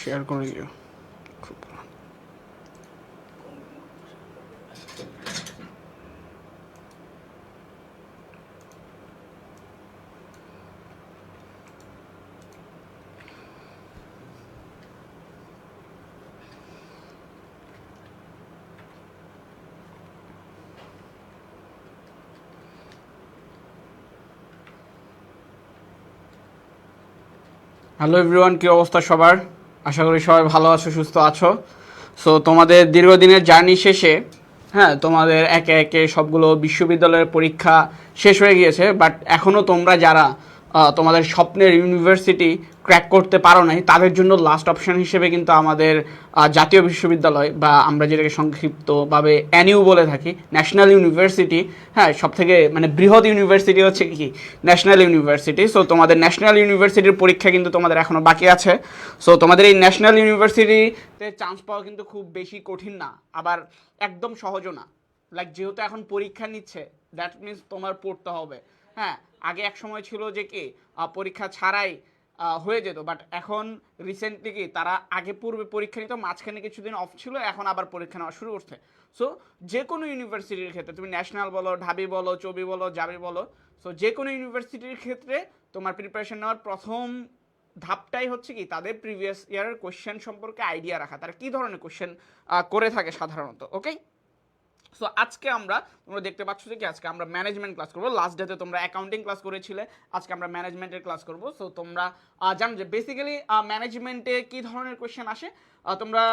Share করে দিও। খুব হ্যালো এভরিওয়ান, কী অবস্থা সবার? আশা করি সবাই ভালো আছো, সুস্থ আছো। সো তোমাদের দীর্ঘদিনের জার্নি শেষে তোমাদের একে একে সবগুলো বিশ্ববিদ্যালয়ের পরীক্ষা শেষ হয়ে গিয়েছে, বাট এখনও তোমরা যারা তোমাদের স্বপ্নের ইউনিভার্সিটি ক্র্যাক করতে পারো নাই, তাদের জন্য লাস্ট অপশন হিসেবে কিন্তু আমাদের জাতীয় বিশ্ববিদ্যালয়, বা আমরা যেটাকে সংক্ষিপ্তভাবে এনইউ বলে থাকি, ন্যাশনাল ইউনিভার্সিটি, সব থেকে মানে বৃহৎ ইউনিভার্সিটি হচ্ছে কি ন্যাশনাল ইউনিভার্সিটি। সো তোমাদের ন্যাশনাল ইউনিভার্সিটির পরীক্ষা কিন্তু তোমাদের এখনও বাকি আছে। সো তোমাদের এই ন্যাশনাল ইউনিভার্সিটিতে চান্স পাওয়া কিন্তু খুব বেশি কঠিন না, আবার একদম সহজও না। লাইক যেহেতু এখন পরীক্ষা নিচ্ছে, দ্যাট মিনস তোমার পড়তে হবে। আগে এক সময় ছিল যে কি পরীক্ষা ছাড়াই হয়ে যেত, বাট এখন রিসেন্টলি কি তারা আগে পূর্বে পরীক্ষা নিত, মাঝখানে কিছুদিন অফ ছিল, এখন আবার পরীক্ষা নেওয়া শুরু করছে। সো যে কোনো ইউনিভার্সিটির ক্ষেত্রে, তুমি ন্যাশনাল বলো, ঢাবি বলো, চবি বলো, জাবি বলো, সো যে কোনো ইউনিভার্সিটির ক্ষেত্রে তোমার প্রিপারেশন নেওয়ার প্রথম ধাপটাই হচ্ছে কি তাদের প্রিভিয়াস ইয়ারের কোয়েশ্চেন সম্পর্কে আইডিয়া রাখা, তারা কী ধরনের কোয়েশ্চেন করে থাকে সাধারণত। ওকে, সো আজকে আমরা, তোমরা দেখতে পাচ্ছ যে কি আজকে আমরা ম্যানেজমেন্ট ক্লাস করবো। লাস্ট ডেতে তোমরা অ্যাকাউন্টিং ক্লাস করেছিলে, আজকে আমরা ম্যানেজমেন্টের ক্লাস করবো। সো তোমরা জানো যে বেসিক্যালি ম্যানেজমেন্টে কী ধরনের কোয়েশ্চেন আসে। তোমরা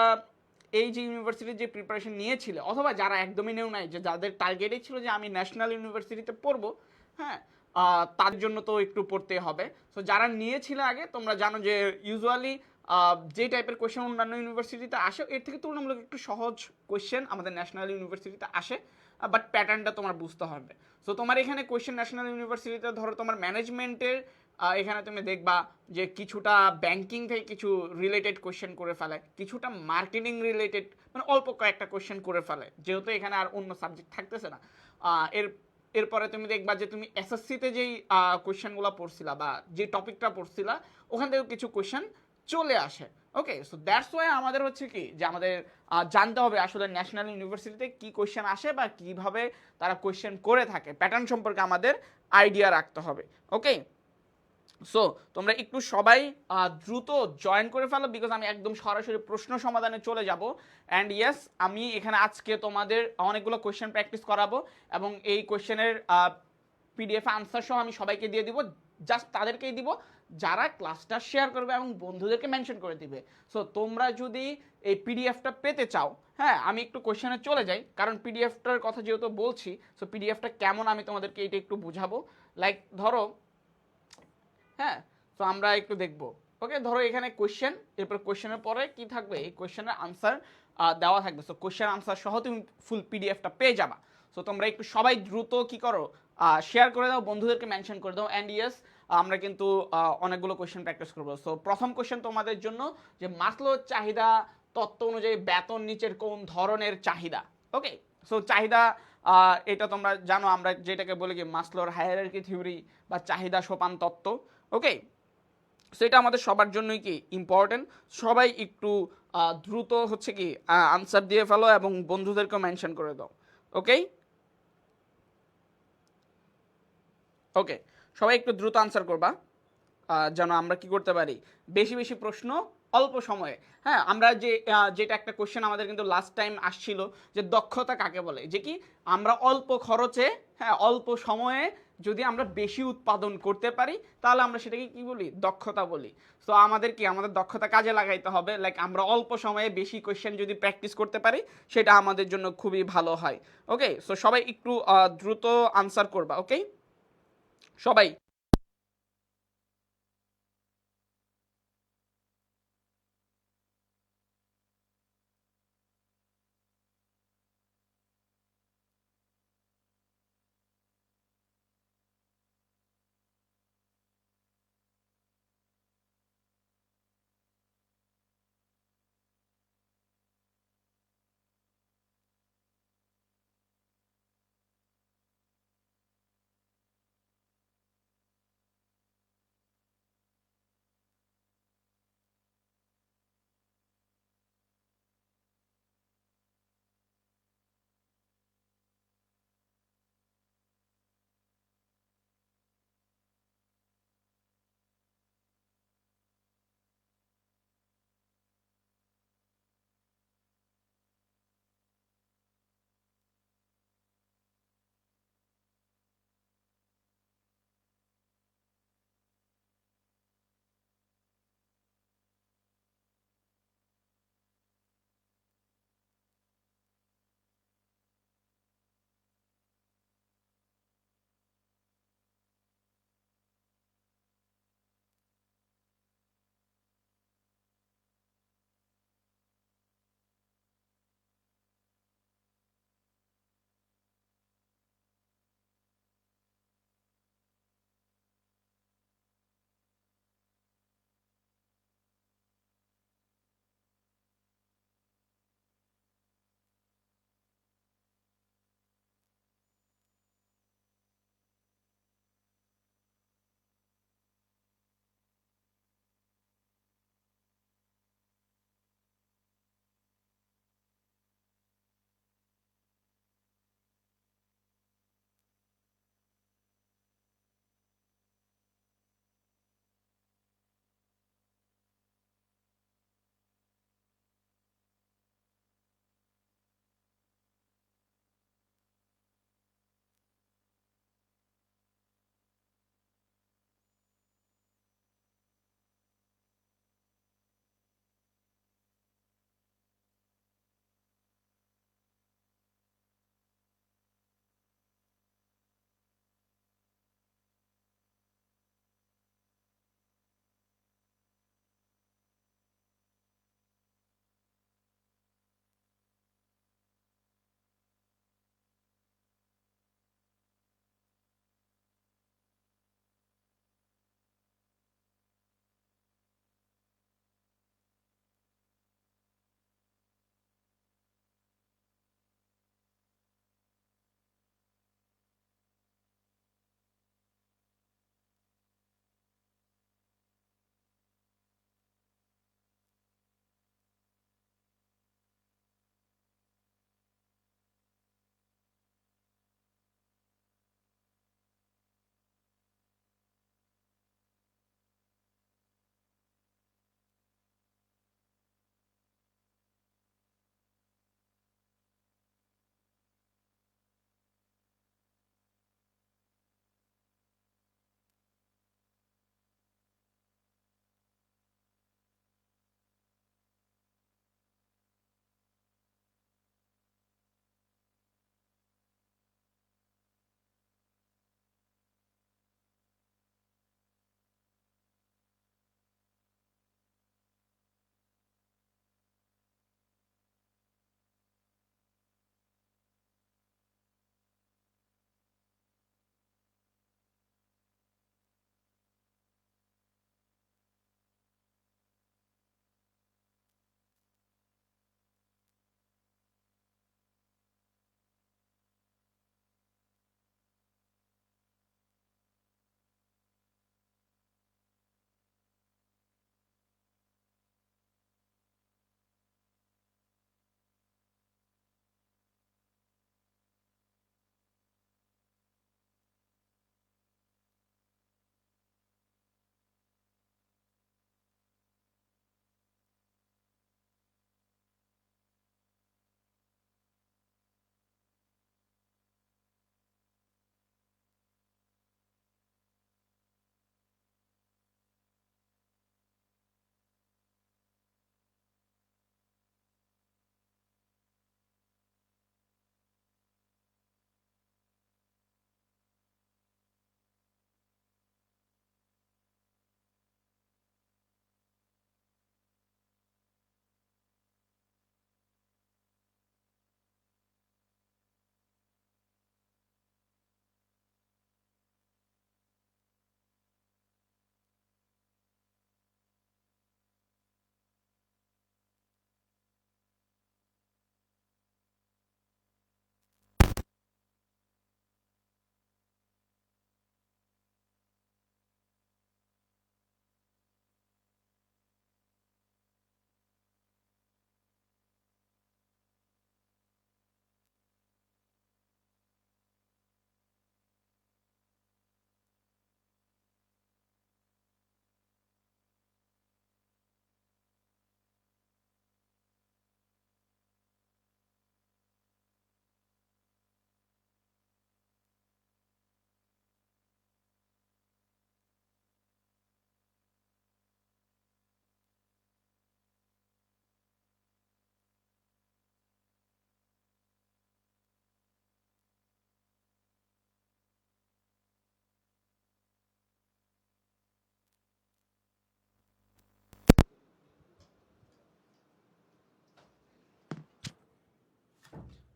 এই যে ইউনিভার্সিটির যে প্রিপারেশন নিয়েছিলে, অথবা যারা একদমই নেও নাই, যে যাদের টার্গেটই ছিল যে আমি ন্যাশনাল ইউনিভার্সিটিতে পড়বো, হ্যাঁ তার জন্য তো একটু পড়তে হবে। সো যারা নিয়েছিল আগে, তোমরা জানো যে ইউজুয়ালি যে টাইপের কোয়েশ্চেন অন্যান্য ইউনিভার্সিটিতে আসে, এর থেকে তুলনামূলক একটু সহজ কোয়েশ্চেন আমাদের ন্যাশনাল ইউনিভার্সিটিতে আসে, বাট প্যাটার্নটা তোমার বুঝতে হবে। সো তোমার এখানে কোয়েশ্চেন ন্যাশনাল ইউনিভার্সিটিতে ধরো তোমার ম্যানেজমেন্টের, এখানে তুমি দেখবা যে কিছুটা ব্যাংকিং থেকে কিছু রিলেটেড কোয়েশ্চেন করে ফেলে, কিছুটা মার্কেটিং রিলেটেড, মানে অল্প কয়েকটা কোয়েশ্চেন করে ফেলে, যেহেতু এখানে আর অন্য সাবজেক্ট থাকতেছে না। এরপরে তুমি দেখবা যে তুমি এসএসসিতে যেই কোয়েশ্চেনগুলো পড়ছিলা বা যে টপিকটা পড়ছিলা, ওখান থেকে কিছু কোয়েশ্চেন চলে আসে। ওকে, সো দ্যাটস ওয়াই আমাদের হচ্ছে কি যে আমাদের জানতে হবে আসলে ন্যাশনাল ইউনিভার্সিটিতে কি কোয়েশ্চেন আসে বা কিভাবে তারা কোয়েশ্চেন করে থাকে, প্যাটার্ন সম্পর্কে আমাদের আইডিয়া রাখতে হবে। ওকে, সো তোমরা একটু সবাই দ্রুত জয়েন করে ফেলো, বিকজ আমি একদম সরাসরি প্রশ্ন সমাধানে চলে যাব। অ্যান্ড ইয়েস, আমি এখানে আজকে তোমাদের অনেকগুলো কোয়েশ্চেন প্র্যাকটিস করাবো, এবং এই কোয়েশ্চেনের পিডিএফ আনসার সহ আমি সবাইকে দিয়ে দিব। জাস্ট তাদেরকেই দিব যারা ক্লাসটা শেয়ার করবে এবং বন্ধুদেরকে মেনশন করে দিবে। সো তোমরা যদি এই পিডিএফটা পেতে চাও, আমি একটু কোয়েশ্চেনে চলে যাই, কারণ পিডিএফটার কথা যেহেতু বলছি, সো পিডিএফটা কেমন আমি তোমাদেরকে এটা একটু বুঝাবো। লাইক ধরো, তো আমরা একটু দেখবো। ওকে, ধরো এখানে কোয়েশ্চেন, এরপর কোয়েশ্চেনের পরে কি থাকবে, এই কোয়েশ্চেনের আনসার দেওয়া থাকবে। সো কোয়েশ্চেন আনসার সহ তুমি ফুল পিডিএফটা পেয়ে যাবা। সো তোমরা একটু সবাই দ্রুত কি করো, শেয়ার করে দাও, বন্ধুদেরকে মেনশন করে দাও। অ্যান্ড ইয়েস, আমরা কিন্তু অনেকগুলো কোয়েশ্চেন প্র্যাকটিস করবো। সো প্রথম কোয়েশ্চেন তোমাদের জন্য, যে মাসলোর চাহিদা তত্ত্ব অনুযায়ী বেতন নিচের কোন ধরনের চাহিদা। ওকে, সো চাহিদা, এটা তোমরা জানো, আমরা যেটাকে বলি কি মাসলোর হায়ারার্কি থিওরি বা চাহিদা সোপান তত্ত্ব। ওকে, সো এটা আমাদের সবার জন্যই কি ইম্পর্টেন্ট। সবাই একটু দ্রুত হচ্ছে কি আনসার দিয়ে ফেলো এবং বন্ধুদেরকে মেনশন করে দাও। ওকে, ওকে, সবাই একটু দ্রুত আনসার করবা, যেন আমরা কি করতে পারি, বেশি বেশি প্রশ্ন অল্প সময়ে। আমরা যে যেটা একটা কোশ্চেন আমাদের কিন্তু লাস্ট টাইম আসছিল, যে দক্ষতা কাকে বলে, যে কি আমরা অল্প খরচে, অল্প সময়ে যদি আমরা বেশি উৎপাদন করতে পারি, তাহলে আমরা সেটাকে কি বলি, দক্ষতা বলি। সো আমাদের কি আমাদের দক্ষতা কাজে লাগাইতে হবে, লাইক আমরা অল্প সময়ে বেশি কোশ্চেন যদি প্র্যাকটিস করতে পারি, সেটা আমাদের জন্য খুবই ভালো হয়। ওকে, সো সবাই একটু দ্রুত আনসার করবা। ওকে, সবাই।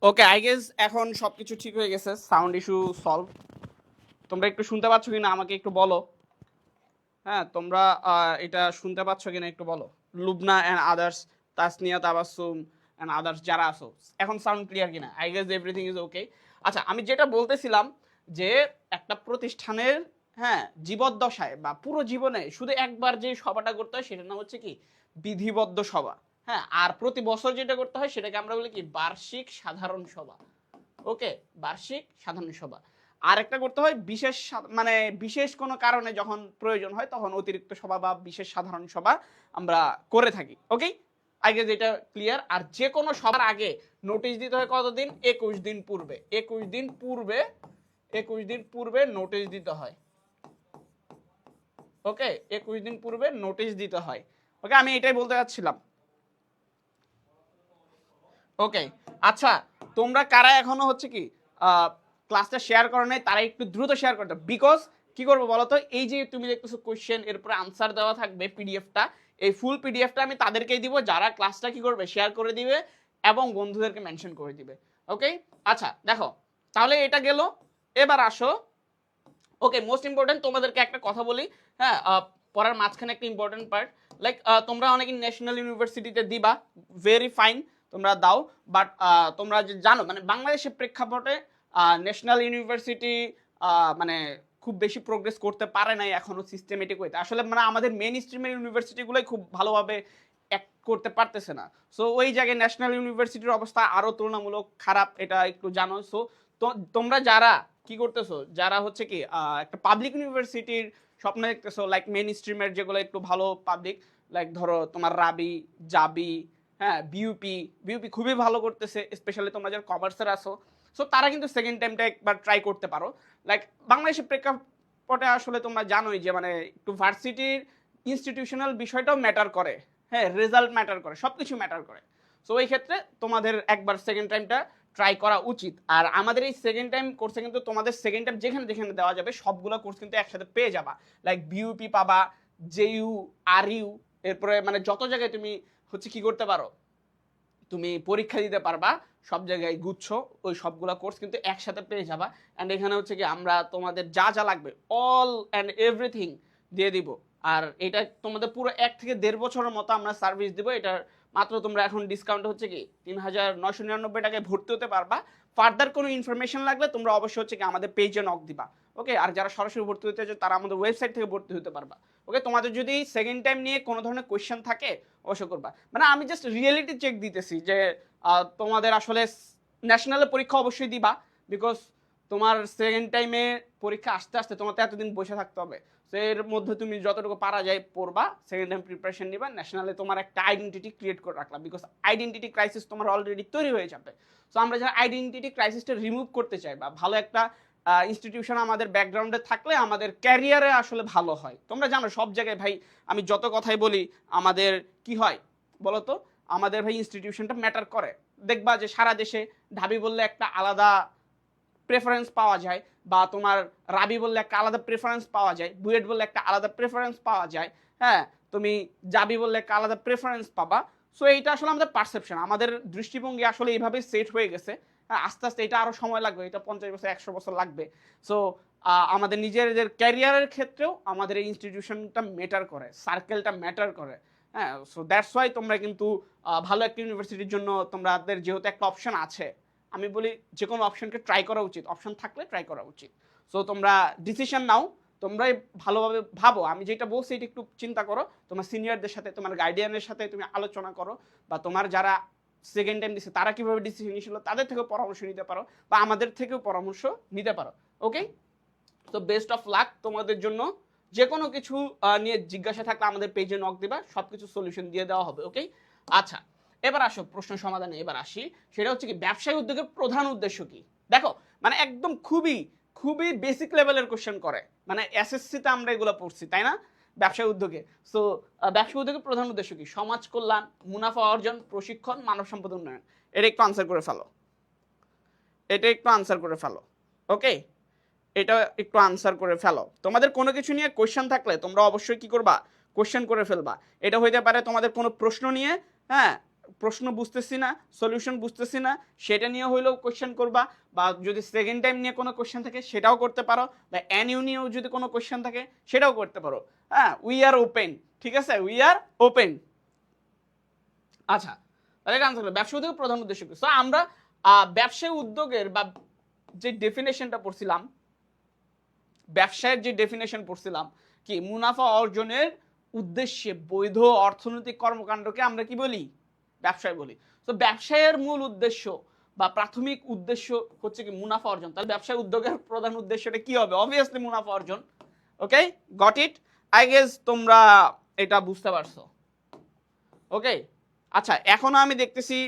ওকে, আই গেস এখন সবকিছু ঠিক হয়ে গেছে, সাউন্ড ইস্যু সলভ। তোমরা একটু শুনতে পাচ্ছ কিনা আমাকে একটু বলো। হ্যাঁ, তোমরা এটা শুনতে পাচ্ছ কিনা একটু বলো। Lubna and others, Tasnia, Tabassum and others যারা আছো, এখন সাউন্ড ক্লিয়ার কিনা? I guess everything is okay. আচ্ছা, আমি যেটা বলতেছিলাম যে একটা প্রতিষ্ঠানের, হ্যাঁ, জীবদ্দশায় বা পুরো জীবনে শুধু একবার যে সভাটা করতে হয় সেটার নাম হচ্ছে কি বিধিবদ্ধ সভা। হ্যাঁ, আর প্রতি বছর যেটা করতে হয় সেটাকে আমরা বলি কি বার্ষিক সাধারণ সভা। ওকে, বার্ষিক সাধারণ সভা। আর একটা করতে হয় বিশেষ, মানে বিশেষ কোনো কারণে যখন প্রয়োজন হয় তখন অতিরিক্ত সভা বা বিশেষ সাধারণ সভা আমরা করে থাকি। ওকে, আই গেস এটা ক্লিয়ার। আর যে কোনো সবার আগে নোটিশ দিতে হয় কতদিন? 21 দিন পূর্বে। 21 দিন পূর্বে, 21 দিন পূর্বে নোটিশ দিতে হয়। ওকে, 21 দিন পূর্বে নোটিশ দিতে হয়। ওকে, আমি এটাই বলতে চাচ্ছিলাম। ওকে, আচ্ছা, তোমরা কারা এখনো হচ্ছে কি ক্লাসটা শেয়ার করো নাই তারা একটু দ্রুত শেয়ার করতে, বিকজ কি করবো বলো তো, এই যে তুমি দেখতেছো কোশ্চেন, এরপরে আনসার দেওয়া থাকবে পিডিএফটা, এই ফুল পিডিএফটা আমি তাদেরকেই দিব যারা ক্লাসটা কি করবে শেয়ার করে দিবে এবং বন্ধুদেরকে মেনশন করে দিবে। ওকে, আচ্ছা দেখো, তাহলে এটা গেল। এবার আসো, ওকে, মোস্ট ইম্পর্টেন্ট তোমাদেরকে একটা কথা বলি। হ্যাঁ, পড়ার মাঝখানে একটা ইম্পর্টেন্ট পার্ট, লাইক তোমরা অনেকে ন্যাশনাল ইউনিভার্সিটিতে দিবা, ভেরি ফাইন, তোমরা দাও। বাট তোমরা যে জানো মানে বাংলাদেশের প্রেক্ষাপটে ন্যাশনাল ইউনিভার্সিটি মানে খুব বেশি প্রোগ্রেস করতে পারে নাই এখনো সিস্টেমেটিক ওয়েতে। আসলে মানে আমাদের মেন স্ট্রিমের ইউনিভার্সিটিগুলোই খুব ভালোভাবে অ্যাক্ট করতে পারতেছে না। সো ওই জায়গায় ন্যাশনাল ইউনিভার্সিটির অবস্থা আরও তুলনামূলক খারাপ, এটা একটু জানো। সো তোমরা যারা কি করতেছো, যারা হচ্ছে কি একটা পাবলিক ইউনিভার্সিটির স্বপ্ন দেখতেছো, লাইক মেন স্ট্রিমের যেগুলো একটু ভালো পাবলিক, লাইক ধরো তোমার রাবি, জাবি, হ্যাঁ, বিউপি, বিউপি খুবই ভালো করতেছে, স্পেশালি তোমরা যারা কমার্সের আসো। সো তারা কিন্তু সেকেন্ড টাইমটা একবার ট্রাই করতে পারো। লাইক বাংলাদেশের প্রেক্ষাপটে আসলে তোমরা জানোই যে মানে একটু ভার্সিটির ইনস্টিটিউশনাল বিষয়টাও ম্যাটার করে। হ্যাঁ, রেজাল্ট ম্যাটার করে, সব কিছু ম্যাটার করে। সো এই ক্ষেত্রে তোমাদের একবার সেকেন্ড টাইমটা ট্রাই করা উচিত। আর আমাদের এই সেকেন্ড টাইম কোর্সে কিন্তু তোমাদের সেকেন্ড টাইম যেখানে যেখানে দেওয়া যাবে সবগুলো কোর্স কিন্তু একসাথে পেয়ে যাবা। লাইক বিউপি পাবা, জেইউ, আর ইউ, এরপরে মানে যত জায়গায় তুমি হচ্ছে কি করতে পারো, তুমি পরীক্ষা দিতে পারবা, সব জায়গায় গুচ্ছ, ওই সবগুলা কোর্স কিন্তু একসাথে পেয়ে যাবা। অ্যান্ড এখানে হচ্ছে কি আমরা তোমাদের যা যা লাগবে অল অ্যান্ড এভরিথিং দিয়ে দিব। আর এটা তোমাদের পুরো 1 থেকে 1.5 বছরের মতো আমরা সার্ভিস দিব। এটার মাত্র তোমরা এখন ডিসকাউন্ট হচ্ছে কি ৩,৯৯৯ টাকায় ভর্তি হতে পারবা। ফার্দার কোনো ইনফরমেশন লাগলে তোমরা অবশ্যই হচ্ছে কি আমাদের পেজে নক দিবা। ওকে, আর যারা সরাসরি ভর্তি হতে চায় তারা আমাদের ওয়েবসাইট থেকে ভর্তি হতে পারবা। ওকে, তোমাদের যদি সেকেন্ড টাইম নিয়ে কোনো ধরনের কোয়েশ্চেন থাকে অবশ্যই করবা। মানে আমি জাস্ট রিয়েলিটি চেক দিতেছি যে তোমাদের আসলে ন্যাশনালের পরীক্ষা অবশ্যই দিবা, বিকজ তোমার সেকেন্ড টাইমে পরীক্ষা আসতে আসতে তোমার তো এতদিন বসে থাকতে হবে। তো এর মধ্যে তুমি যতটুকু পারা যায় পড়বা, সেকেন্ড টাইম প্রিপারেশন নিবা, ন্যাশনালে তোমার একটা আইডেন্টিটি ক্রিয়েট করে রাখলাম, বিকজ আইডেন্টিটি ক্রাইসিস তোমার অলরেডি তৈরি হয়ে যাবে। সো আমরা যারা আইডেন্টিটি ক্রাইসিসটা রিমুভ করতে চাই বা ভালো একটা ইনস্টিটিউশন আমাদের ব্যাকগ্রাউন্ডে থাকলে আমাদের ক্যারিয়ারে আসলে ভালো হয়। তোমরা জানো সব জায়গায় ভাই আমি যত কথাই বলি আমাদের কি হয় বলো তো, আমাদের ভাই ইনস্টিটিউশনটা ম্যাটার করে। দেখবা যে সারা দেশে ঢাবি বললে একটা আলাদা প্রেফারেন্স পাওয়া যায়, বা তোমার রাবি বললে একটা আলাদা প্রেফারেন্স পাওয়া যায়, বুয়েট বললে একটা আলাদা প্রেফারেন্স পাওয়া যায়, হ্যাঁ, তুমি জাবি বললে একটা আলাদা প্রেফারেন্স পাবা। সো এইটা আসলে আমাদের পারসেপশন, আমাদের দৃষ্টিভঙ্গি আসলে এইভাবে সেট হয়ে গেছে। আস্তে আস্তে এটা আরও সময় লাগবে, এটা 50 বছর 100 বছর লাগবে। সো আমাদের নিজেদের ক্যারিয়ারের ক্ষেত্রেও আমাদের এই ইনস্টিটিউশনটা ম্যাটার করে, সার্কেলটা ম্যাটার করে। হ্যাঁ, সো দ্যাটস ওয়াই তোমরা কিন্তু ভালো একটা ইউনিভার্সিটির জন্য তোমাদের যেহেতু একটা অপশন আছে, আমি বলি যে কোনো অপশনকে ট্রাই করা উচিত, অপশন থাকলে ট্রাই করা উচিত। সো তোমরা ডিসিশন নাও, তোমরাই ভালোভাবে ভাবো, আমি যেটা বলছি এটা একটু চিন্তা করো, তোমার সিনিয়রদের সাথে তোমার গার্ডিয়ানের সাথে তুমি আলোচনা করো, বা তোমার যারা সেকেন্ড টাইম দিচ্ছে তারা কীভাবে ডিসিশন নিয়েছিল তাদের থেকেও পরামর্শ নিতে পারো, বা আমাদের থেকেও পরামর্শ নিতে পারো। ওকে, তো বেস্ট অফ লাক তোমাদের জন্য। যে কোনো কিছু নিয়ে জিজ্ঞাসা থাকলে আমাদের পেজে নক দিবা, সব কিছু সলিউশন দিয়ে দেওয়া হবে। ওকে, আচ্ছা, এবার আসো প্রশ্ন সমাধানে এবার আসি। সেটা হচ্ছে কি ব্যবসায়ী উদ্যোগের প্রধান উদ্দেশ্য কি? দেখো মানে একদম খুবই খুবই বেসিক লেভেলের কোশ্চেন করে, মানে এসএসসিতে আমরা এগুলো পড়ছি তাই না? ব্যবসায়ী উদ্যোগে, সো ব্যবসায়ী উদ্যোগের প্রধান উদ্দেশ্য কি? সমাজ কল্যাণ, মুনাফা অর্জন, প্রশিক্ষণ, মানব সম্পদ উন্নয়ন। এটা একটু আনসার করে ফেলো, এটা একটু আনসার করে ফেলো। ওকে, এটা একটু আনসার করে ফেলো। তোমাদের কোনো কিছু নিয়ে কোয়েশ্চেন থাকলে তোমরা অবশ্যই কি করবা, কোয়েশ্চেন করে ফেলবা। এটা হইতে পারে তোমাদের কোনো প্রশ্ন নিয়ে, হ্যাঁ, প্রশ্ন বুঝতেছি না, সলিউশন বুঝতেছি না, সেটা নিয়ে হইলেও কোয়েশ্চেন করবা, বা যদি সেকেন্ড টাইম নিয়ে কোনো কোয়েশ্চেন থাকে সেটাও করতে পারো, বা এনইউ নিয়েও যদি কোনো কোয়েশ্চেন থাকে সেটাও করতে পারো। হ্যাঁ, উই আর ওপেন, ঠিক আছে, উই আর ওপেন। আচ্ছা, তাহলে এটা আনসার, ব্যবসা উদ্যোগের প্রধান উদ্দেশ্য কি? সো আমরা ব্যবসায় উদ্যোগের বা যে ডেফিনেশনটা পড়ছিলাম, ব্যবসায়ের যে ডেফিনেশন পড়ছিলাম কি, মুনাফা অর্জনের উদ্দেশ্যে বৈধ অর্থনৈতিক কর্মকাণ্ডকে আমরা কি বলি? ব্যবসায় বলি। তো ব্যবসায়ের মূল উদ্দেশ্য বা প্রাথমিক উদ্দেশ্য হচ্ছে কি মুনাফা অর্জন। তাহলে ব্যবসায় উদ্যোগের প্রধান উদ্দেশ্যটা কি হবে? অবভিয়াসলি মুনাফা অর্জন। ওকে, গট ইট? আই গেস তোমরা এটা বুঝতে পারছো। ওকে, আচ্ছা, এখনো আমি দেখতেছি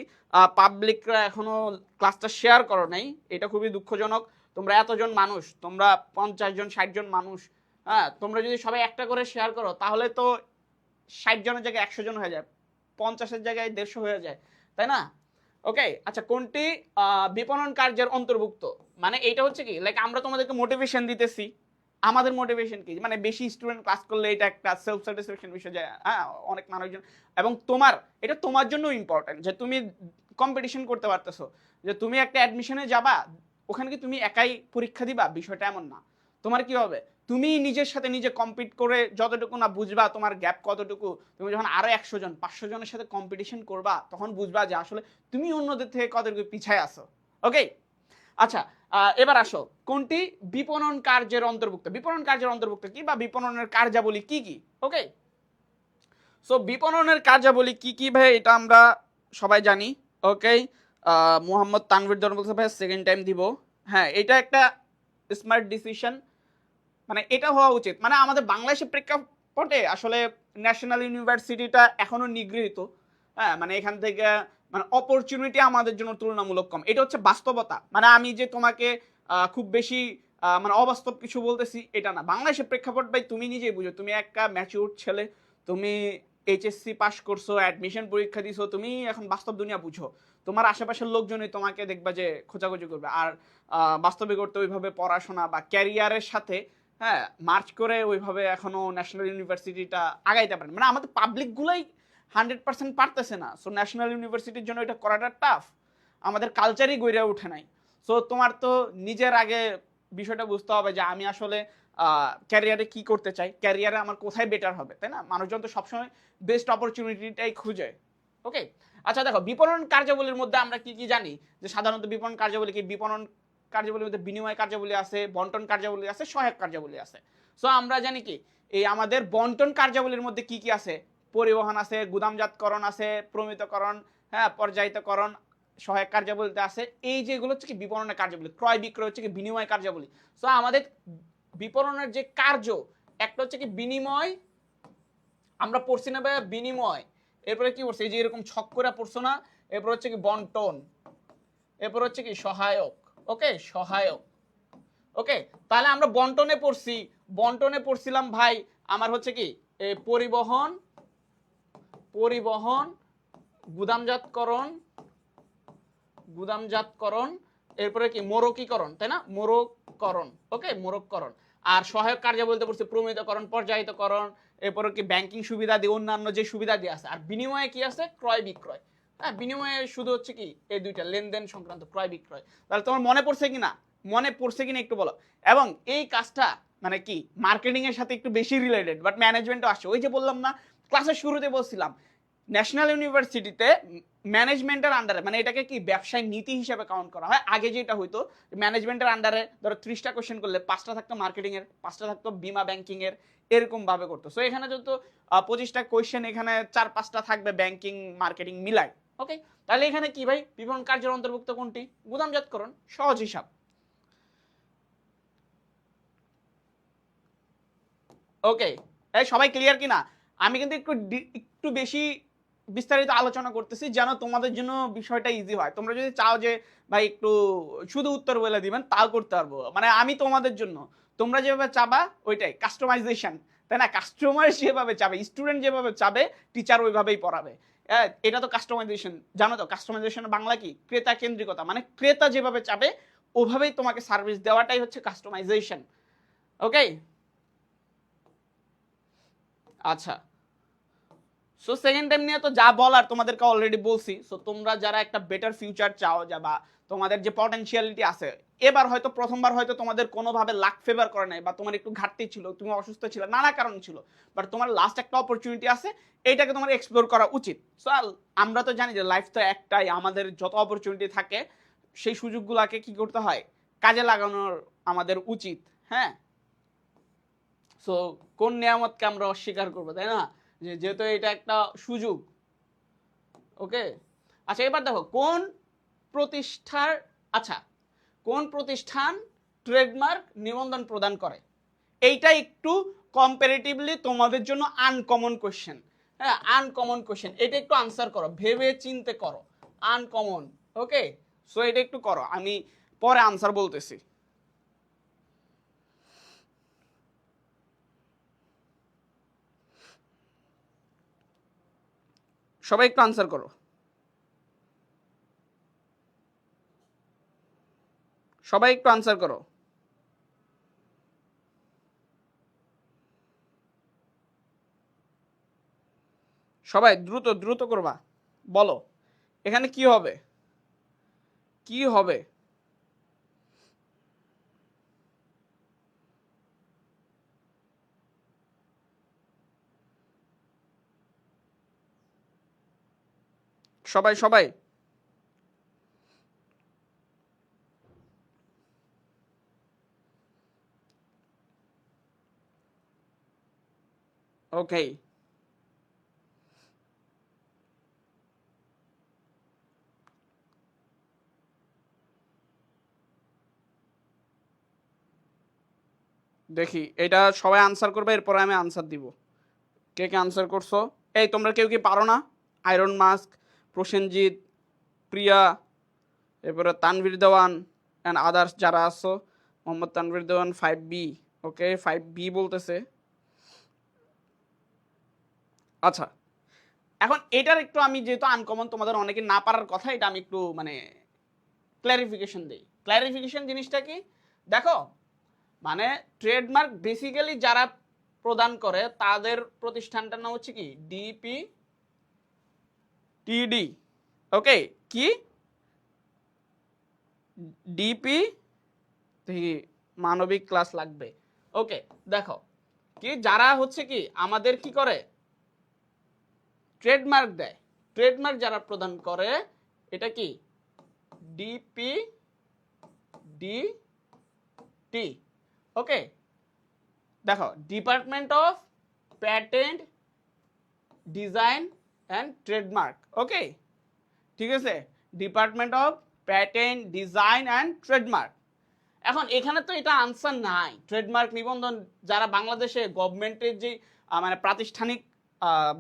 পাবলিকরা এখনো ক্লাসটা শেয়ার করো নাই, এটা খুবই দুঃখজনক। তোমরা এতজন মানুষ, তোমরা 50 জন 60 জন মানুষ, হ্যাঁ, তোমরা যদি সবাই একটা করে শেয়ার করো তাহলে তো 60 জনের জায়গায় 100 জন হয়ে যায়, 50-এর জায়গায় 150 হয়ে যায়, তাই না? ওকে, আচ্ছা, কোনটি বিপণন কার্যের অন্তর্ভুক্ত? মানে এটা হচ্ছে কি, লাইক আমরা তোমাদেরকে মোটিভেশন দিতেছি, আমাদের মোটিভেশন কি, মানে বেশি স্টুডেন্ট ক্লাস করলে এটা একটা সেলফ স্যাটিসফ্যাকশন বিষয় যায়, হ্যাঁ, অনেক মানুষজন, এবং তোমার এটা তোমার জন্য ইম্পর্টেন্ট যে তুমি কম্পিটিশন করতে পারতেছো, যে তুমি একটা অ্যাডমিশনে যাবা, ওখানে কি তুমি একাই পরীক্ষা দিবা, বিষয়টা এমন না। তোমার কি হবে, তুমি নিজের সাথে নিজে কম্পিট করে যতটুকু না বুঝবা তোমার গ্যাপ কতটুকু, তুমি যখন আরো 100 জন 500 জনের সাথে কম্পিটিশন করবা তখন বুঝবা যে আসলে তুমি অন্যদের থেকে কতটুকু পিছায় আছো। ওকে, আচ্ছা, এবার আসো, কোনটি বিপণন কার্যের অন্তর্ভুক্ত? বিপণন কার্যের অন্তর্ভুক্ত কি, বা বিপণনের কার্যাবলী কি কি? ওকে, সো বিপণনের কার্যাবলী কি কি ভাই, এটা আমরা সবাই জানি। ওকে, মোহাম্মদ তানভীর ধরন বলছে ভাই সেকেন্ড টাইম দিব। হ্যাঁ, এটা একটা স্মার্ট ডিসিশন, মানে এটা হওয়া উচিত। মানে আমাদের বাংলাদেশের প্রেক্ষাপটে আসলে ন্যাশনাল ইউনিভার্সিটিটা এখনো নিগৃহীত। হ্যাঁ, মানে এখান থেকে মানে অপরচুনিটি আমাদের জন্য তুলনামূলক কম, এটা হচ্ছে বাস্তবতা। মানে আমি যে তোমাকে খুব বেশি মানে অবাস্তব কিছু বলতেছি এটা না, বাংলাদেশের প্রেক্ষাপট ভাই তুমি নিজেই বুঝো, তুমি একটা ম্যাচিউর ছেলে, তুমি এইচএসসি পাস করছো, অ্যাডমিশন পরীক্ষা দিছো, তুমি এখন বাস্তব দুনিয়া বুঝো, তোমার আশেপাশের লোকজনই তোমাকে দেখবা যে খোঁচাখুচি করবে, আর বাস্তবিক করতে ওইভাবে পড়াশোনা বা ক্যারিয়ারের সাথে, হ্যাঁ, মার্চ করে ওইভাবে এখনো ন্যাশনাল ইউনিভার্সিটিটা আগাইতে পারেন, মানে আমাদের পাবলিকগুলাই 100% পারতেছে না। সো ন্যাশনাল ইউনিভার্সিটির জন্য এটা করাটা টাফ, আমাদের কালচারই গড়ে ওঠে নাই। সো তোমার তো নিজের আগে বিষয়টা বুঝতে হবে যে আমি আসলে ক্যারিয়ারে কি করতে চাই, ক্যারিয়ারে আমার কোথায় বেটার হবে, তাই না? মানুষজন তো সবসময় বেস্ট অপরচুনিটিটাই খুঁজে। ওকে, আচ্ছা, দেখো বিপণন কার্যাবলীর মধ্যে আমরা কি কি জানি, যে সাধারণত বিপণন কার্যাবলী কি, বিপণন কার্যাবলীর মধ্যে বিনিময় কার্যাবলী আছে, বন্টন কার্যাবলী আছে, সহায়ক কার্যাবলী আছে। সো আমরা জানি কি, এই আমাদের বন্টন কার্যাবলীর মধ্যে কি কি আছে, পরিবহন আছে, গুদামজাতকরণ আছে, প্রমিতকরণ, হ্যাঁ, পর্যায়িতকরণ, সহায়ক কার্যাবলীতে আছে। এই যেগুলো হচ্ছে কি বিপণনের কার্যাবলী, ক্রয় বিক্রয় হচ্ছে কি বিনিময় কার্যাবলী। সো আমাদের বিপণনের যে কার্য, একটা হচ্ছে কি বিনিময়, আমরা পড়ছি না ভাই বিনিময়, এরপরে কি পড়ছি, এই যে এরকম ছক করে পড়ছো না, এরপর হচ্ছে কি বন্টন, এরপর হচ্ছে কি সহায়ক। ওকে, সহায়ক। ওকে, তাহলে আমরা বন্টনে পড়ছি, বন্টনে পড়ছিলাম ভাই আমার হচ্ছে কি পরিবহন, পরিবহন, গুদামজাতকরণ, গুদামজাতকরণ, এরপরে কি মোড়কীকরণ, তাই না, মোড়ককরণ। ওকে, মোড়ককরণ। আর সহায়ক কার্য বলতে পড়ছে প্রমিতকরণ, পর্যায়িতকরণ, এরপরে কি ব্যাংকিং সুবিধা দিয়ে অন্যান্য যে সুবিধা দিয়ে আছে, আর বিনিময়ে কি আছে, ক্রয় বিক্রয়। হ্যাঁ, বিনিময়ে শুধু হচ্ছে কি এই দুইটা লেনদেন সংক্রান্ত, ক্রয় বিক্রয়। তাহলে তোমার মনে পড়ছে কিনা, মনে পড়ছে কিনা একটু বলো। এবং এই কাজটা মানে কি মার্কেটিং এর সাথে একটু বেশি রিলেটেড, বাট ম্যানেজমেন্টও আসছে। ওই যে বললাম না, ক্লাসের শুরুতে বলছিলাম ন্যাশনাল ইউনিভার্সিটিতে ম্যানেজমেন্টের আন্ডারে, মানে এটাকে কি ব্যবসায় নীতি হিসেবে কাউন্ট করা হয়। আগে যেটা হইতো ম্যানেজমেন্টের আন্ডারে ধরো 30টা কোশ্চেন করলে 5টা থাকতো মার্কেটিং এর, 5টা থাকতো বিমা ব্যাংকিং এর, এরকম ভাবে করতো। সো এখানে যত 25টা কোশ্চেন, এখানে 4-5টা থাকবে ব্যাংকিং মার্কেটিং মিলাই। ওকে, তাহলে এখানে কি ভাই বিপণন কার্যের অন্তর্ভুক্ত কোনটি, গুদামজাতকরণ, সহজ হিসাব। ওকে, এই সবাই ক্লিয়ার কিনা? আমি কিন্তু একটু বেশি বিস্তারিত আলোচনা করতেছি যেন তোমাদের জন্য বিষয়টা ইজি হয়। তোমরা যদি চাও যে ভাই একটু শুধু উত্তর বলে দিবেন, তাও করতে পারবো। মানে আমি তোমাদের জন্য, তোমরা যেভাবে চাবা ওইটাই কাস্টমাইজেশন, তাই না? কাস্টমার যেভাবে চাবে, স্টুডেন্ট যেভাবে চাবে, টিচার ওইভাবেই পড়াবে। এটা তো কাস্টমাইজেশন, জানো তো কাস্টমাইজেশন বাংলা কি, ক্রেতা কেন্দ্রিকতা। মানে ক্রেতা যেভাবে চাবে ওভাবেই তোমাকে সার্ভিস দেওয়াটাই হচ্ছে কাস্টমাইজেশন। ওকে, আচ্ছা, সো সেকেন্ড টাইম নিয়ে তো যা বলার তোমাদেরকে অলরেডি বলছি। সো তোমরা যারা একটা বেটার ফিউচার চাও, যা বা তোমাদের যে পটেনশিয়ালিটি আছে, এবার হয়তো প্রথমবার হয়তো তোমাদের কোনোভাবে লাক ফেভার করে নাই, বা তোমার একটু ঘাটতি ছিল, তুমি অসুস্থ ছিল, নানা কারণ ছিল, বাট তোমার লাস্ট একটা অপরচুনিটি আছে, এইটাকে তোমার এক্সপ্লোর করা উচিত। সো আমরা তো জানি যে লাইফ তো একটাই, আমাদের যত অপরচুনিটি থাকে সেই সুযোগগুলোকে কি করতে হয়, কাজে লাগানোর আমাদের উচিত। হ্যাঁ, সো কোন নিয়ামতকে আমরা অস্বীকার করবো, তাই না? যেহেতু এটা একটা সুযোগ। ওকে, আচ্ছা এবার দেখো কোন প্রতিষ্ঠার, আচ্ছা কোন প্রতিষ্ঠান ট্রেডমার্ক নিবন্ধন প্রদান করে? এইটা একটু কম্পারেটিভলি তোমাদের জন্য আনকমন কোশ্চেন। হ্যাঁ, আনকমন কোশ্চেন, এটা একটু আনসার করো, ভেবে চিনতে করো, আনকমন। ওকে, সো এটা একটু করো, আমি পরে আনসার বলতেছি। সবাই একটু আনসার করো, সবাই একটু আনসার করো। সবাই দ্রুত দ্রুত করবা, বলো এখানে কি হবে, কি হবে? সবাই সবাই ওকে, দেখি এটা সবাই আনসার করবে, এরপরে আমি আনসার দিব। কে কে আনসার করছো? এই তোমরা কেউ কি পারো না? আয়রন মাস্ক, প্রসেনজিৎ, প্রিয়া, এরপরে তানভীর দেওয়ান অ্যান্ড আদার্স যারা আছো। মোহাম্মদ তানভীর দেওয়ান 5B, ওকে 5B বলতেছে। আচ্ছা, এখন এটার একটু আমি যেহেতু আনকমন, তোমাদের অনেকে না পারার কথা, এটা আমি একটু মানে ক্ল্যারিফিকেশন দিই। ক্ল্যারিফিকেশন জিনিসটা কি দেখো, মানে ট্রেডমার্ক বেসিক্যালি যারা প্রদান করে তাদের প্রতিষ্ঠানটার নাম হচ্ছে কি ডিপি টিডি। ওকে, কি ডিপি, দেখি মানবিক ক্লাস লাগবে। ওকে, দেখো কি যারা হচ্ছে কি আমাদের কি করে ট্রেডমার্ক দেয়, ট্রেডমার্ক যারা প্রদান করে এটা কি ডিপি ডি টি। ওকে, দেখো department of patent design and trademark. Okay, ঠিক আছে, department of patent design and trademark. এখন এখানে তো এটা আনসার নাই, ট্রেডমার্ক নিবন্ধন যারা বাংলাদেশে গভর্নমেন্টের যে মানে প্রাতিষ্ঠানিক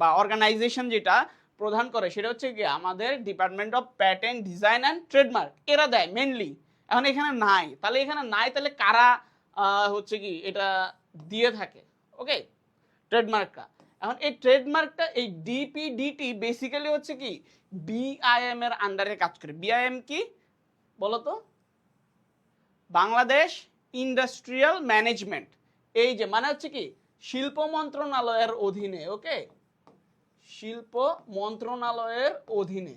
বা অর্গানাইজেশন যেটা প্রদান করে সেটা হচ্ছে কি আমাদের department of patent design and trademark, এরা দেয় মেনলি। এখন এখানে নাই, তাহলে এখানে নাই, তাহলে কারা হচ্ছে কি এটা দিয়ে থাকে? ওকে, ট্রেডমার্কটা। এখন এই ট্রেডমার্কটা এই ডিপিডিটি বেসিক্যালি হচ্ছে কি বিআইএম এর আন্ডারে কাজ করে। বিআইএম কি বলো তো? বাংলাদেশ ইন্ডাস্ট্রিয়াল ম্যানেজমেন্ট, এই যে মানে হচ্ছে কি শিল্প মন্ত্রণালয়ের অধীনে। ওকে, শিল্প মন্ত্রণালয়ের অধীনে।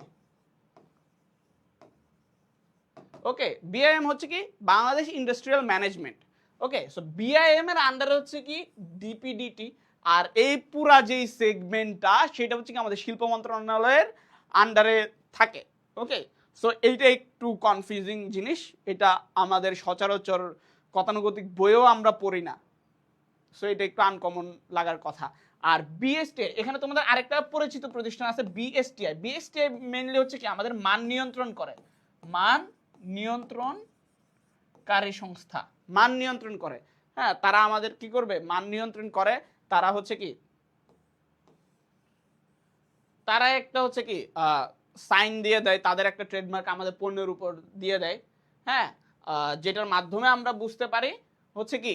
ওকে, বিআইএম হচ্ছে কি বাংলাদেশ ইন্ডাস্ট্রিয়াল ম্যানেজমেন্ট। ওকে, সো বিআইএম এর আন্ডারে হচ্ছে কি ডিপিডিটি, আর এই পুরা যেই সেগমেন্টটা সেটা হচ্ছে কি আমাদের শিল্প মন্ত্রণালয়ের আন্ডারে থাকে। ওকে, সো এইটা একটু কনফিউজিং জিনিস, এটা আমাদের সচরাচর গতানুগতিক বইও আমরা পড়ি না, সো এটা একটু আনকমন লাগার কথা। আর বিএসটিআই, এখানে তোমাদের আরেকটা পরিচিত প্রতিষ্ঠান আছে বিএসটিআই। বিএসটিআই মেইনলি হচ্ছে কি আমাদের মান নিয়ন্ত্রণ করে, মান নিয়ন্ত্রণকারী সংস্থা, মান নিয়ন্ত্রণ করে। হ্যাঁ, তারা আমাদের কি করবে, মান নিয়ন্ত্রণ করে। তারা হচ্ছে কি তারা একটা হচ্ছে কি সাইন দিয়ে দেয়, তাদের একটা ট্রেডমার্ক আমাদের পণ্যের উপর দিয়ে দেয়। হ্যাঁ, যেটার মাধ্যমে আমরা বুঝতে পারি হচ্ছে কি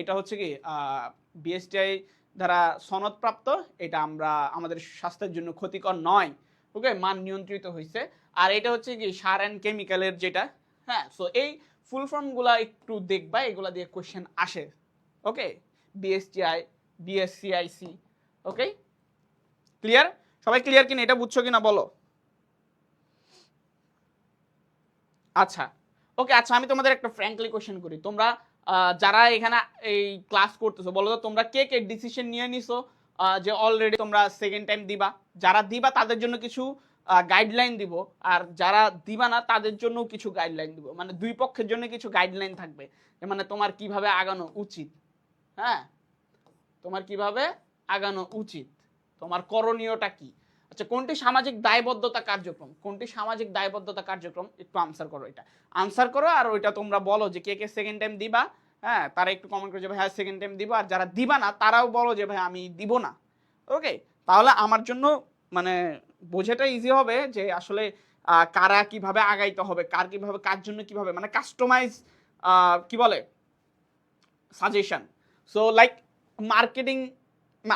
এটা হচ্ছে কি বিএসটিআই দ্বারা সনদপ্রাপ্ত, এটা আমরা আমাদের স্বাস্থ্যের জন্য ক্ষতিকর নয়। ওকে, মান নিয়ন্ত্রিত হয়েছে। আর এটা হচ্ছে কি সার অ্যান্ড কেমিক্যালের যেটা। হ্যাঁ, সো এই ফুল ফর্মগুলা একটু দেখবা, এগুলা দিয়ে কোশ্চেন আসে। ওকে, বিএসটিআই, বিএসসিআইসি। ওকে, ক্লিয়ার? সবাই ক্লিয়ার কিনা, এটা বুঝছো কিনা বলো। আচ্ছা ওকে, আচ্ছা আমি তোমাদের একটা ফ্র্যাঙ্কলি কোশ্চেন করি, তোমরা যারা এখানে এই ক্লাস করতেছো বলো তো তোমরা কে কে ডিসিশন নিয়ে নিছো যে অলরেডি তোমরা সেকেন্ড টাইম দিবা? যারা দিবা তাদের জন্য কিছু গাইডলাইন দিব, আর যারা দিবা না তাদের জন্য কিছু গাইডলাইন দিব, মানে দুই পক্ষের জন্য কিছু গাইডলাইন থাকবে, মানে তোমার কিভাবে আগানো উচিত। হ্যাঁ, তোমার কিভাবে আগানো উচিত, তোমার করণীয়টা কি। আচ্ছা, কোনটি সামাজিক দায়বদ্ধতা কার্যক্রম, কোনটি সামাজিক দায়বদ্ধতা কার্যক্রম, একটু আনসার করো, এটা আনসার করো, আর ওইটা তোমরা বলো যে কে কে সেকেন্ড টাইম দিবা। হ্যাঁ, তারা একটু কমেন্ট করে যে ভাই হ্যাঁ সেকেন্ড টাইম দিব, আর যারা দিবা না তারাও বলো যে ভাই আমি দিব না। ওকে, তাহলে আমার জন্য মানে বোঝাটা ইজি হবে যে আসলে কারা কিভাবে আগাইতে হবে, কার কিভাবে, কার জন্য কিভাবে, মানে কাস্টমাইজ কি বলে সাজেশন। সো লাইক মার্কেটিং,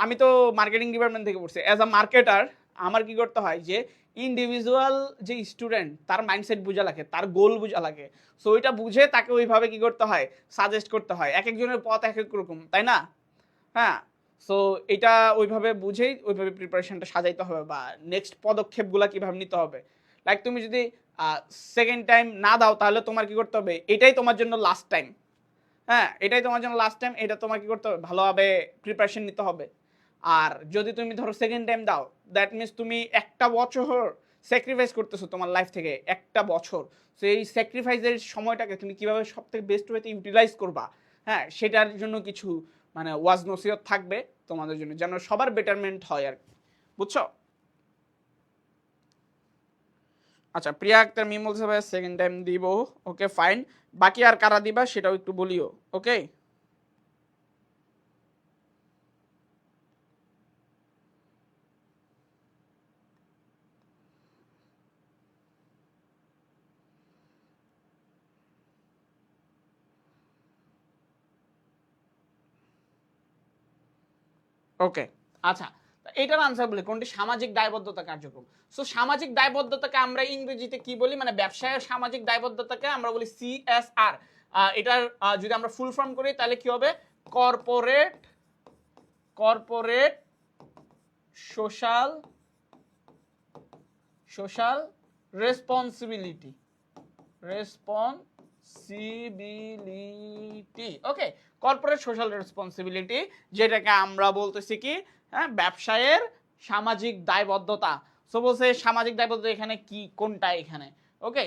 আমি তো মার্কেটিং ডিপার্টমেন্ট থেকে পড়ছি, অ্যাজ আ মার্কেটার আমার কি করতে হয় যে ইন্ডিভিজুয়াল যে স্টুডেন্ট তার মাইন্ডসেট বোঝা লাগে, তার গোল বোঝা লাগে। সো ওইটা বুঝে তাকে ওইভাবে কি করতে হয়, সাজেস্ট করতে হয়। এক একজনের পথ এক এক রকম, তাই না? হ্যাঁ, সো এটা ওইভাবে বুঝেই ওইভাবে প্রিপারেশনটা সাজাইতে হবে, বা নেক্সট পদক্ষেপগুলো কিভাবে নিতে হবে। লাইক তুমি যদি সেকেন্ড টাইম না দাও তাহলে তোমার কি করতে হবে, এটাই তোমার জন্য লাস্ট টাইম। হ্যাঁ, এটাই তোমার জন্য লাস্ট টাইম, এটা তোমার কি করতে হবে, ভালোভাবে প্রিপারেশন নিতে হবে। আর যদি তুমি ধরো সেকেন্ড টাইম দাও, দ্যাট মিনস তুমি একটা বছর স্যাক্রিফাইস করতেছো তোমার লাইফ থেকে, একটা বছর। সো এই স্যাক্রিফাইসের সময়টাকে তুমি কিভাবে সব থেকে বেস্ট ওয়েতে ইউটিলাইজ করবা, হ্যাঁ সেটার জন্য কিছু মানে ওয়াজ নসিহত থাকবে তোমাদের জন্য, যেন সবার বেটারমেন্ট হয় আর কি, বুঝছো? আচ্ছা, প্রিয়া আক্তার মিম বলছে ভাই সেকেন্ড টাইম দিব, ওকে ফাইন। বাকি আর কারা দিবা সেটাও একটু বলিও, ওকে? ওকে, আচ্ছা, এটার আনসার বলি কোনটি সামাজিক দায়বদ্ধতা কার্যক্রম। সো সামাজিক দায়বদ্ধতাকে আমরা ইংরেজিতে কি বলি, মানে ব্যবসায়ের সামাজিক দায়বদ্ধতাকে আমরা বলি CSR। এটার যদি আমরা ফুল ফর্ম করি তাহলে কি হবে, corporate corporate social social responsibility, responsibility. Okay, corporate social responsibility, যেটাকে আমরা বলতেছি কি, হ্যাঁ ব্যবসায়ের সামাজিক দায়বদ্ধতা। সো বলছে সামাজিক দায়বদ্ধতা এখানে কি, কোনটা এখানে। ওকে,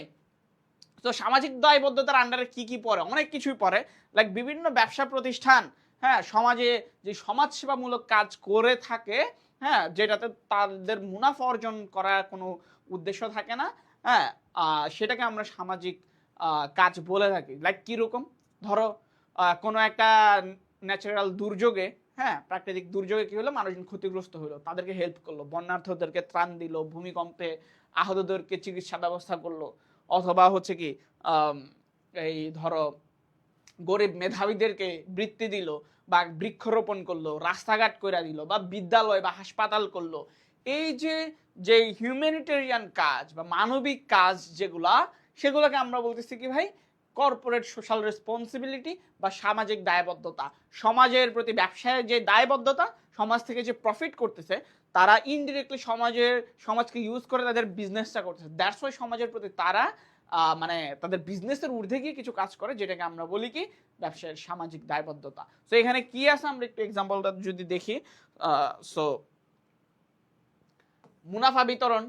তো সামাজিক দায়বদ্ধতার আন্ডারে কি কি পড়ে, অনেক কিছুই পড়ে। লাইক বিভিন্ন ব্যবসা প্রতিষ্ঠান, হ্যাঁ সমাজে যে সমাজসেবামূলক কাজ করে থাকে, হ্যাঁ যেটাতে তাদের মুনাফা অর্জন করার কোনো উদ্দেশ্য থাকে না, হ্যাঁ সেটাকে আমরা সামাজিক কাজ বলে থাকি। লাইক কীরকম, ধরো কোনো একটা ন্যাচারাল দুর্যোগে, হ্যাঁ প্রাকৃতিক দুর্যোগে কি হলো, মানুষজন ক্ষতিগ্রস্ত হলো, তাদেরকে হেল্প করলো, বন্যার্থদেরকে ত্রাণ দিল, ভূমিকম্পে আহতদেরকে চিকিৎসা ব্যবস্থা করলো, অথবা হচ্ছে কি এই ধরো গরিব মেধাবীদেরকে বৃত্তি দিল, বা বৃক্ষরোপণ করলো, রাস্তাঘাট করে দিল, বা বিদ্যালয় বা হাসপাতাল করলো। এই যে যে হিউম্যানিটেরিয়ান কাজ বা মানবিক কাজ যেগুলা, সেগুলোকে আমরা বলতেছি কি ভাই, কর্পোরেট সোশ্যাল রেসপন্সিবিলিটি বা সামাজিক দায়বদ্ধতা। সমাজের প্রতি ব্যবসায়ের যে দায়বদ্ধতা, সমাজ থেকে যে প্রফিট করতেছে, তারা ইনডিরেক্টলি সমাজকে ইউজ করে তাদের বিজনেসটা করতেছে, দ্যাটস ওয়াই সমাজের প্রতি তারা মানে তাদের বিজনেসের ঊর্ধ্বে গিয়ে কিছু কাজ করে, যেটাকে আমরা বলি কি ব্যবসায়ের সামাজিক দায়বদ্ধতা। সো এখানে কি আছে আমরা একটু এক্সাম্পলটা যদি দেখি। সো মুনাফা বিতরণ,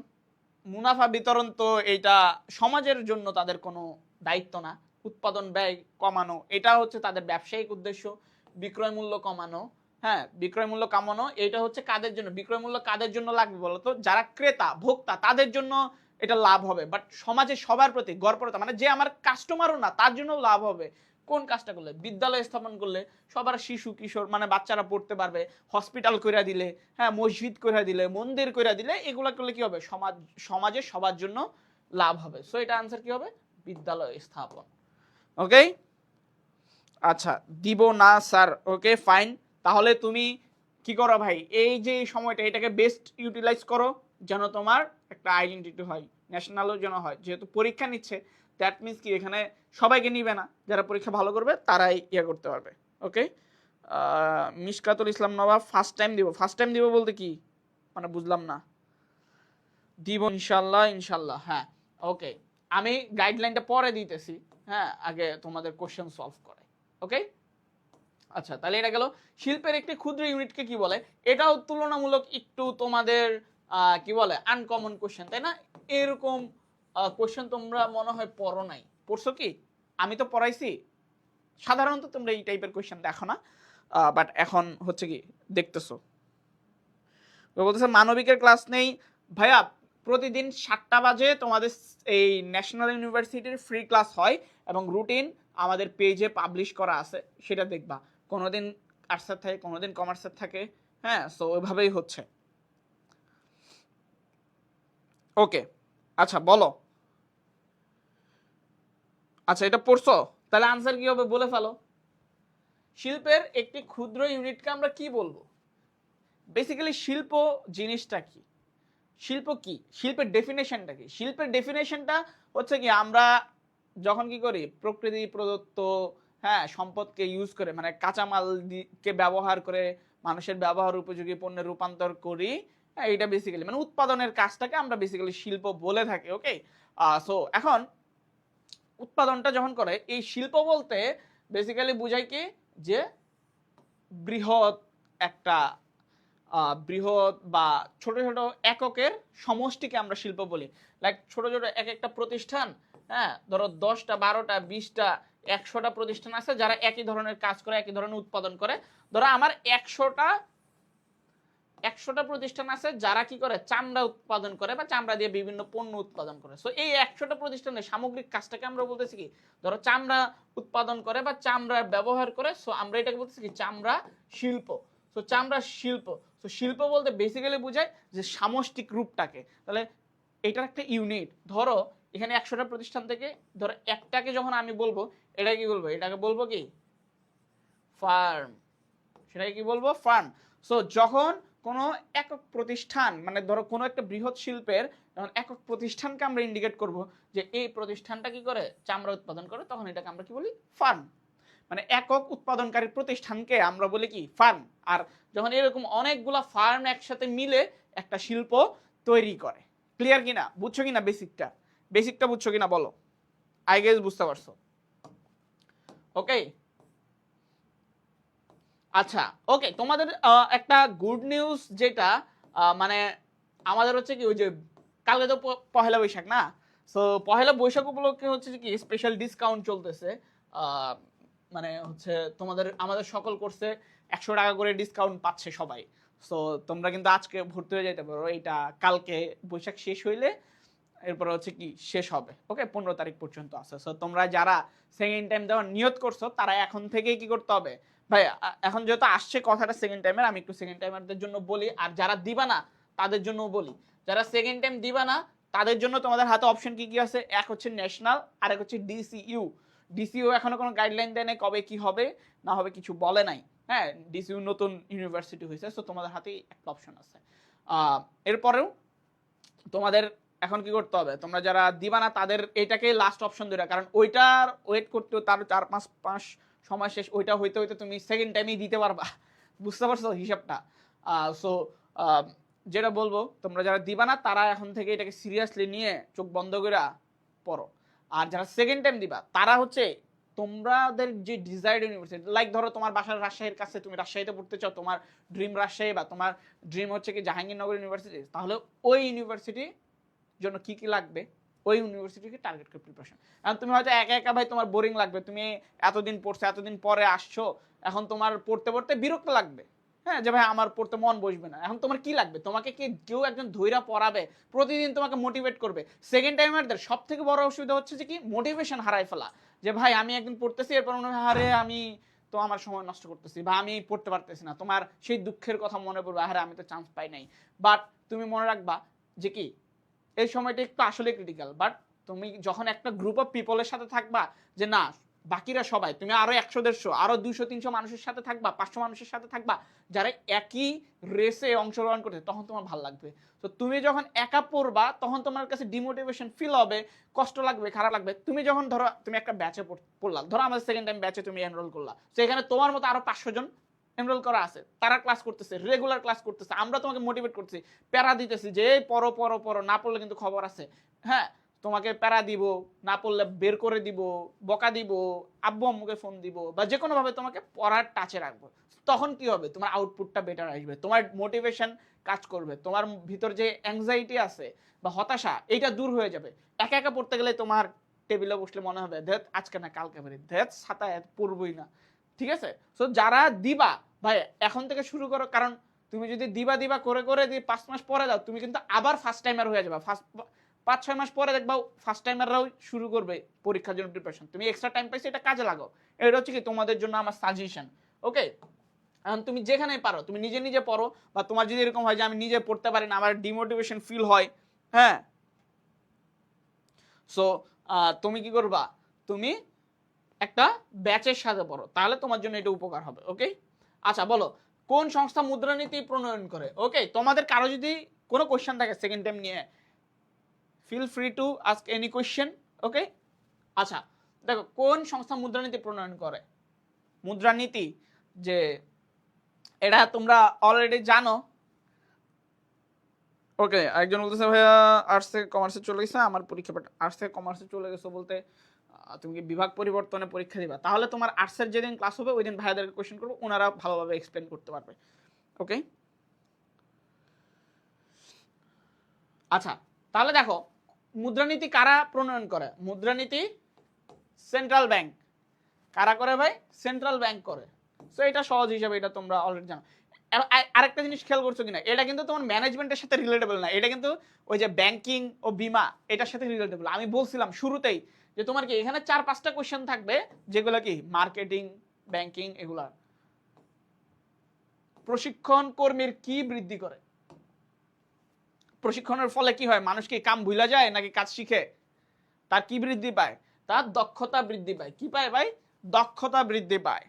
মুনাফা বিতরণ তো এটা সমাজের জন্য তাদের কোনো দায়িত্ব না। উৎপাদন ব্যয় কমানো, এটা হচ্ছে তাদের ব্যবসায়িক উদ্দেশ্য। বিক্রয় মূল্য কমানো, হ্যাঁ বিক্রয় মূল্য কমানো, এটা হচ্ছে কাদের জন্য, বিক্রয় মূল্য কাদের জন্য লাগবে বলতো, যারা ক্রেতা ভোক্তা তাদের জন্য এটা লাভ হবে। বাট সমাজে সবার প্রতি গড়পড়তা, মানে যে আমার কাস্টমারও না তার জন্য লাভ হবে। কোন কাজটা করলে, বিদ্যালয় স্থাপন করলে সবার শিশু কিশোর মানে বাচ্চারা পড়তে পারবে, হসপিটাল করে দিলে, হ্যাঁ মসজিদ করে দিলে, মন্দির করে দিলে, এগুলো করলে কি হবে, সমাজে সবার জন্য লাভ হবে। সো এটা আনসার কি হবে, বিদ্যালয় স্থাপন। ওকে, আচ্ছা দিব না স্যার, ওকে ফাইন। তাহলে তুমি কি করো ভাই, এই যে সময়টা এটাকে বেস্ট ইউটিলাইজ করো, যেন তোমার একটা আইডেন্টিটি হয়, ন্যাশনালও যেন হয়। যেহেতু পরীক্ষা নিচ্ছে, দ্যাট মিনস কি এখানে সবাইকে নিবে না, যারা পরীক্ষা ভালো করবে তারাই ইয়ে করতে পারবে। ওকে, মিশকাতুল ইসলাম নবাব ফার্স্ট টাইম দিব, ফার্স্ট টাইম দিব বলতে কি, মানে বুঝলাম না। দিব ইনশাল্লাহ, ইনশাল্লাহ। হ্যাঁ, ওকে, আমি গাইডলাইনটা পরে দিতেছি। হ্যাঁ, আগে তোমাদের কোশ্চেন সলভ করে। ওকে, আচ্ছা, তাহলে এটা গেল শিল্পের একটি ক্ষুদ্র ইউনিটকে কি বলে। এটাও তুলনামূলক একটু তোমাদের কি বলে আনকমন কোশ্চেন, তাই না? এরকম কোশ্চেন তোমরা মনে হয় পড়ো নাই, পড়ছো কি? আমি তো পড়াইছি। সাধারণত তোমরা এই টাইপের কোশ্চেন দেখো না, বাট এখন হচ্ছে কি দেখতেছো। বলতেছে মানবিকের ক্লাস নেই ভাইয়া। প্রতিদিন 7টা বাজে তোমাদের এই ন্যাশনাল ইউনিভার্সিটির ফ্রি ক্লাস হয় এবং রুটিন আমাদের পেজে পাবলিশ করা আছে, সেটা দেখবা। কোনোদিন আর্টসের থাকে, কোনোদিন কমার্সের থাকে। হ্যাঁ, সো ওইভাবেই হচ্ছে। ওকে, আচ্ছা বলো। আচ্ছা, এটা পড়ছো, তাহলে আনসার কি হবে বলে ফেলো। শিল্পের একটি ক্ষুদ্র ইউনিটকে আমরা কি বলবো? বেসিক্যালি শিল্প জিনিসটা কি, শিল্প কি, শিল্পের ডেফিনেশনটা কি? শিল্পের ডেফিনেশনটা হচ্ছে কি, আমরা যখন কি করি প্রকৃতি প্রদত্ত হ্যাঁ সম্পদকে ইউজ করে, মানে কাঁচামালকে ব্যবহার করে মানুষের ব্যবহার উপযোগী পণ্যে রূপান্তর করি। হ্যাঁ, এটা বেসিক্যালি মানে উৎপাদনের কাজটাকে আমরা বেসিক্যালি শিল্প বলে থাকি। ওকে, সো এখন উৎপাদনটা যখন করে, এই শিল্প বলতে বেসিক্যালি বুঝায় কি, যে বৃহৎ একটা বৃহৎ বা ছোট ছোট এককের সমষ্টিকে আমরা শিল্প বলি। লাইক ছোট ছোট এক একটা প্রতিষ্ঠান, হ্যাঁ ধরো 10টা 12টা 20টা 100টা প্রতিষ্ঠান আছে যারা একই ধরনের কাজ করে, একই ধরনের উৎপাদন করে। ধরো আমার 100টা প্রতিষ্ঠান আছে যারা কি করে চামড়া উৎপাদন করে বা চামড়া দিয়ে বিভিন্ন পণ্য উৎপাদন করে। সো এই 100টা প্রতিষ্ঠানের সামগ্রিক কাজটাকে আমরা বলতেছি কি, ধরো চামড়া উৎপাদন করে বা চামড়া ব্যবহার করে। সো আমরা এটাকে বলতেছি কি চামড়া শিল্প। সো চামড়া শিল্প। সো শিল্প বলতে বেসিক্যালি বোঝায় যে সামষ্টিক রূপটাকে। তাহলে এটার একটা ইউনিট, ধরো এখানে 100টা প্রতিষ্ঠান থেকে ধরো একটাকে যখন আমি বলবো, এটা কি বলবো, এটাকে বলবো কি ফার্ম। সেটাকে কি বলবো, ফার্ম। সো যখন কোনো একক প্রতিষ্ঠান, মানে ধরো কোনো একটা বৃহৎ শিল্পের যখন একক প্রতিষ্ঠানকে আমরা ইন্ডিকেট করব যে এই প্রতিষ্ঠানটা কি করে চামড়া উৎপাদন করে, তখন এটাকে আমরা কি বলি, ফার্ম। মানে একক উৎপাদনকারী প্রতিষ্ঠানকে আমরা বলি কি, ফার্ম। আর যখন এরকম অনেকগুলা ফার্ম একসাথে মিলে একটা শিল্প তৈরি করে। ক্লিয়ার কিনা, বুঝছো কিনা বেসিকটা? বেসিকটা বুঝছো কিনা বলো, আই গেস বুঝতে পারছো। ওকে, আচ্ছা, ওকে, তোমাদের একটা গুড নিউজ যেটা মানে আমাদের হচ্ছে কি, ওই যে কালকে তো পহেলা বৈশাখ না। সো পহেলা বৈশাখ উপলক্ষে হচ্ছে কি স্পেশাল ডিসকাউন্ট চলতেছে। মানে হচ্ছে তোমাদের আমাদের সকল কোর্সে 100 টাকা করে ডিসকাউন্ট পাচ্ছে সবাই। সো তোমরা কিন্তু আজকে ভর্তি হয়ে যেতে পারো, এইটা কালকে বৈশাখ শেষ হইলে এরপর হচ্ছে কি শেষ হবে। ওকে, 15 তারিখ পর্যন্ত আছে। সো তোমরা যারা সেকেন্ড টাইম দেওয়ার নিয়ত করছো তারা এখন থেকেই কি করতে হবে ভাই, এখন যেহেতু আসছে কথাটা সেকেন্ড টাইমের, আমি একটু সেকেন্ড টাইমারদের জন্য বলি, আর যারা দিবা না তাদের জন্য বলি। যারা সেকেন্ড টাইম দিবা না তাদের জন্য তোমাদের হাতে অপশন কি কি আছে, এক হচ্ছে ন্যাশনাল, আর এক হচ্ছে ডিসিইউ। ডিসিইউ এখনো কোনো গাইডলাইন দেয় নাই কবে কি হবে না হবে, কিছু বলে নাই। হ্যাঁ, ডিসিইউ নতুন ইউনিভার্সিটি হয়েছে, সো তোমাদের হাতেই একটা অপশন আছে। এরপরেও তোমাদের এখন কি করতে হবে, তোমরা যারা দিবা না তাদের এটাকে লাস্ট অপশন দিবা, কারণ ওইটার ওয়েট করতে তার 4-5 মাস সময় শেষ, ওইটা হইতে হইতে তুমি সেকেন্ড টাইমেই দিতে পারবা। বুঝতে পারছো হিসাবটা? সো যেটা বলবো, তোমরা যারা দিবা না তারা এখন থেকে এটাকে সিরিয়াসলি নিয়ে চোখ বন্ধ করে পড়ো। আর যারা সেকেন্ড টাইম দিবা তারা হচ্ছে তোমাদের যে ডিজায়ার্ড ইউনিভার্সিটি, লাইক ধরো তোমার বাসার রাজশাহীর কাছে, তুমি রাজশাহীতে পড়তে চাও, তোমার ড্রিম রাজশাহী বা তোমার ড্রিম হচ্ছে কি জাহাঙ্গীরনগর ইউনিভার্সিটি, তাহলে ওই ইউনিভার্সিটি জন্য কি কি লাগবে, ওই ইউনিভার্সিটিকে টার্গেট করে প্রিপারেশন। এখন তুমি হয়তো একা একা ভাই তোমার বোরিং লাগবে, তুমি এতদিন পড়ছো, এতদিন পরে আসছো, এখন তোমার পড়তে পড়তে বিরক্ত লাগবে। হ্যাঁ, যে ভাই আমার পড়তে মন বসবে না। এখন তোমার কি লাগবে, তোমাকে কি কেউ একজন ধৈরা পড়াবে, প্রতিদিন তোমাকে মোটিভেট করবে। সেকেন্ড টাইমারদের সব থেকে বড় অসুবিধা হচ্ছে যে কি মোটিভেশন হারাই ফেলা, যে ভাই আমি একদিন পড়তেছি এরপর মনে হয় আরে আমি তো আমার সময় নষ্ট করতেছি বা আমি পড়তে পারতেছি না, তোমার সেই দুঃখের কথা মনে পড়বে, আরে আমি তো চান্স পাই নাই। বাট তুমি মনে রাখবা যে কি এই সময়টা একটু আসলে ক্রিটিক্যাল। বাট তুমি যখন একটা গ্রুপ অফ পিপলের সাথে থাকবা, যে না বাকিরা সবাই, তুমি আরো 100-150 আরো 200-300 মানুষের সাথে থাকবা, 500 মানুষের সাথে থাকবা যারা একই রেসে অংশগ্রহণ করছে, তখন তোমার ভালো লাগবে। তো তুমি যখন একা পড়বা তখন তোমার কাছে ডিমোটিভেশন ফিল হবে, কষ্ট লাগবে, খারাপ লাগবে। তুমি যখন ধরো তুমি একটা ব্যাচে পড়লা, ধরো আমাদের সেকেন্ড টাইম ব্যাচে তুমি এনরোল করলা, সেখানে তোমার মতো আরো 500 জন এনরোল করা আছে, তারা ক্লাস করতেছে, রেগুলার ক্লাস করতেছে, আমরা তোমাকে মোটিভেট করতেছি, প্যারা দিতেছি যে এই পড়ো পড়ো পড়ো, না পড়লে কিন্তু খবর আছে, হ্যাঁ তোমাকে প্যারা দিব, না পড়লে বের করে দিব, বকা দিব, আব্বু আম্মুকে ফোন দিব, বা যে কোনো ভাবে তোমাকে পড়ার টাচে রাখবো। তখন কি হবে, তোমার আউটপুটটা বেটার আসবে, তোমার মোটিভেশন কাজ করবে, তোমার ভিতর যে অ্যাংজাইটি আছে বা হতাশা এইটা দূর হয়ে যাবে। একা একা পড়তে গেলে তোমার টেবিলে বসলে মনে হবে ধ্যাত আজকে না কালকে বেরি, ধ্যাত ছাতায় পড়বই না, ঠিক আছে? সো যারা দিবা ভাই এখন থেকে শুরু করো, কারণ তুমি যদি দিবা দিবা করে করে দিয়ে 5 মাস পরে যাও, তুমি কিন্তু আবার ফার্স্ট টাইমার হয়ে যাবে। 5-6 মাস পরে দেখবা ফার্স্ট টাইমাররাও শুরু করবে পরীক্ষার জন্য প্রিপারেশন। তুমি এক্সট্রা টাইম পাইছো, এটা কাজে লাগাও। এটা হচ্ছে কি তোমাদের জন্য আমার সাজেশন, ওকে? এখন তুমি যেখানেই পারো তুমি নিজে নিজে পড়ো, বা তোমার যদি এরকম হয় যে আমি নিজে পড়তে পারি না, আমার ডিমোটিভেশন ফিল হয়, হ্যাঁ, সো তুমি কি করবা, তুমি একটা ব্যাচের সাথে পড়ো, তাহলে তোমার জন্য এটা উপকার হবে, ওকে? আচ্ছা বলো, কোন সংস্থা মুদ্রানীতি প্রণয়ন করে? ওকে, তোমাদের কারো যদি কোনো কোশ্চেন থাকে সেকেন্ড টাইম নিয়ে, feel free to ask any question, okay? আচ্ছা দেখো, কোন সংস্থা মুদ্রানীতি প্রণয়ন করে? মুদ্রানীতি যে এটা তোমরা অলরেডি জানো, ওকে? একজন বলতেছে ভাইয়া আর্টস থেকে কমার্সে চলে গেছে আমার পরীক্ষা, বাট আর্টস থেকে কমার্সে চলে গেছো বলতে তুমি কি বিভাগ পরিবর্তনে পরীক্ষা দিবা? তাহলে তোমার আর্টসের যেদিন ক্লাস হবে ওই দিন ভাইয়াদেরকে কোশ্চেন করবো, ওনারা ভালোভাবে এক্সপ্লেন করতে পারবে, ওকে? আচ্ছা তাহলে দেখো, মুদ্রানীতি কারা প্রণয়ন করে? মুদ্রানীতি সেন্ট্রাল ব্যাংক। কারা করে ভাই? সেন্ট্রাল ব্যাংক করে। সো এটা সহজ হিসাবে এটা তোমরা অলরেডি জানো। আরেকটা জিনিস খেয়াল করছো কিনা, এটা কিন্তু তোমার ম্যানেজমেন্টের সাথে রিলেটেবল না, এটা কিন্তু ওই যে ব্যাংকিং ও বিমা এটার সাথে রিলেটেবল। আমি বলছিলাম শুরুতেই যে তোমার কি এখানে 4-5টা কোশ্চেন থাকবে যেগুলো কি মার্কেটিং, ব্যাংকিং, এগুলা। প্রশিক্ষণ কর্মীর কি বৃদ্ধি করে? প্রশিক্ষণের ফলে কি হয়, মানুষ কি কাম ভুলা যায় নাকি কাজ শিখে? তার কি বৃদ্ধি পায়? তার দক্ষতা বৃদ্ধি পায়। কি পায় ভাই? দক্ষতা বৃদ্ধি পায়,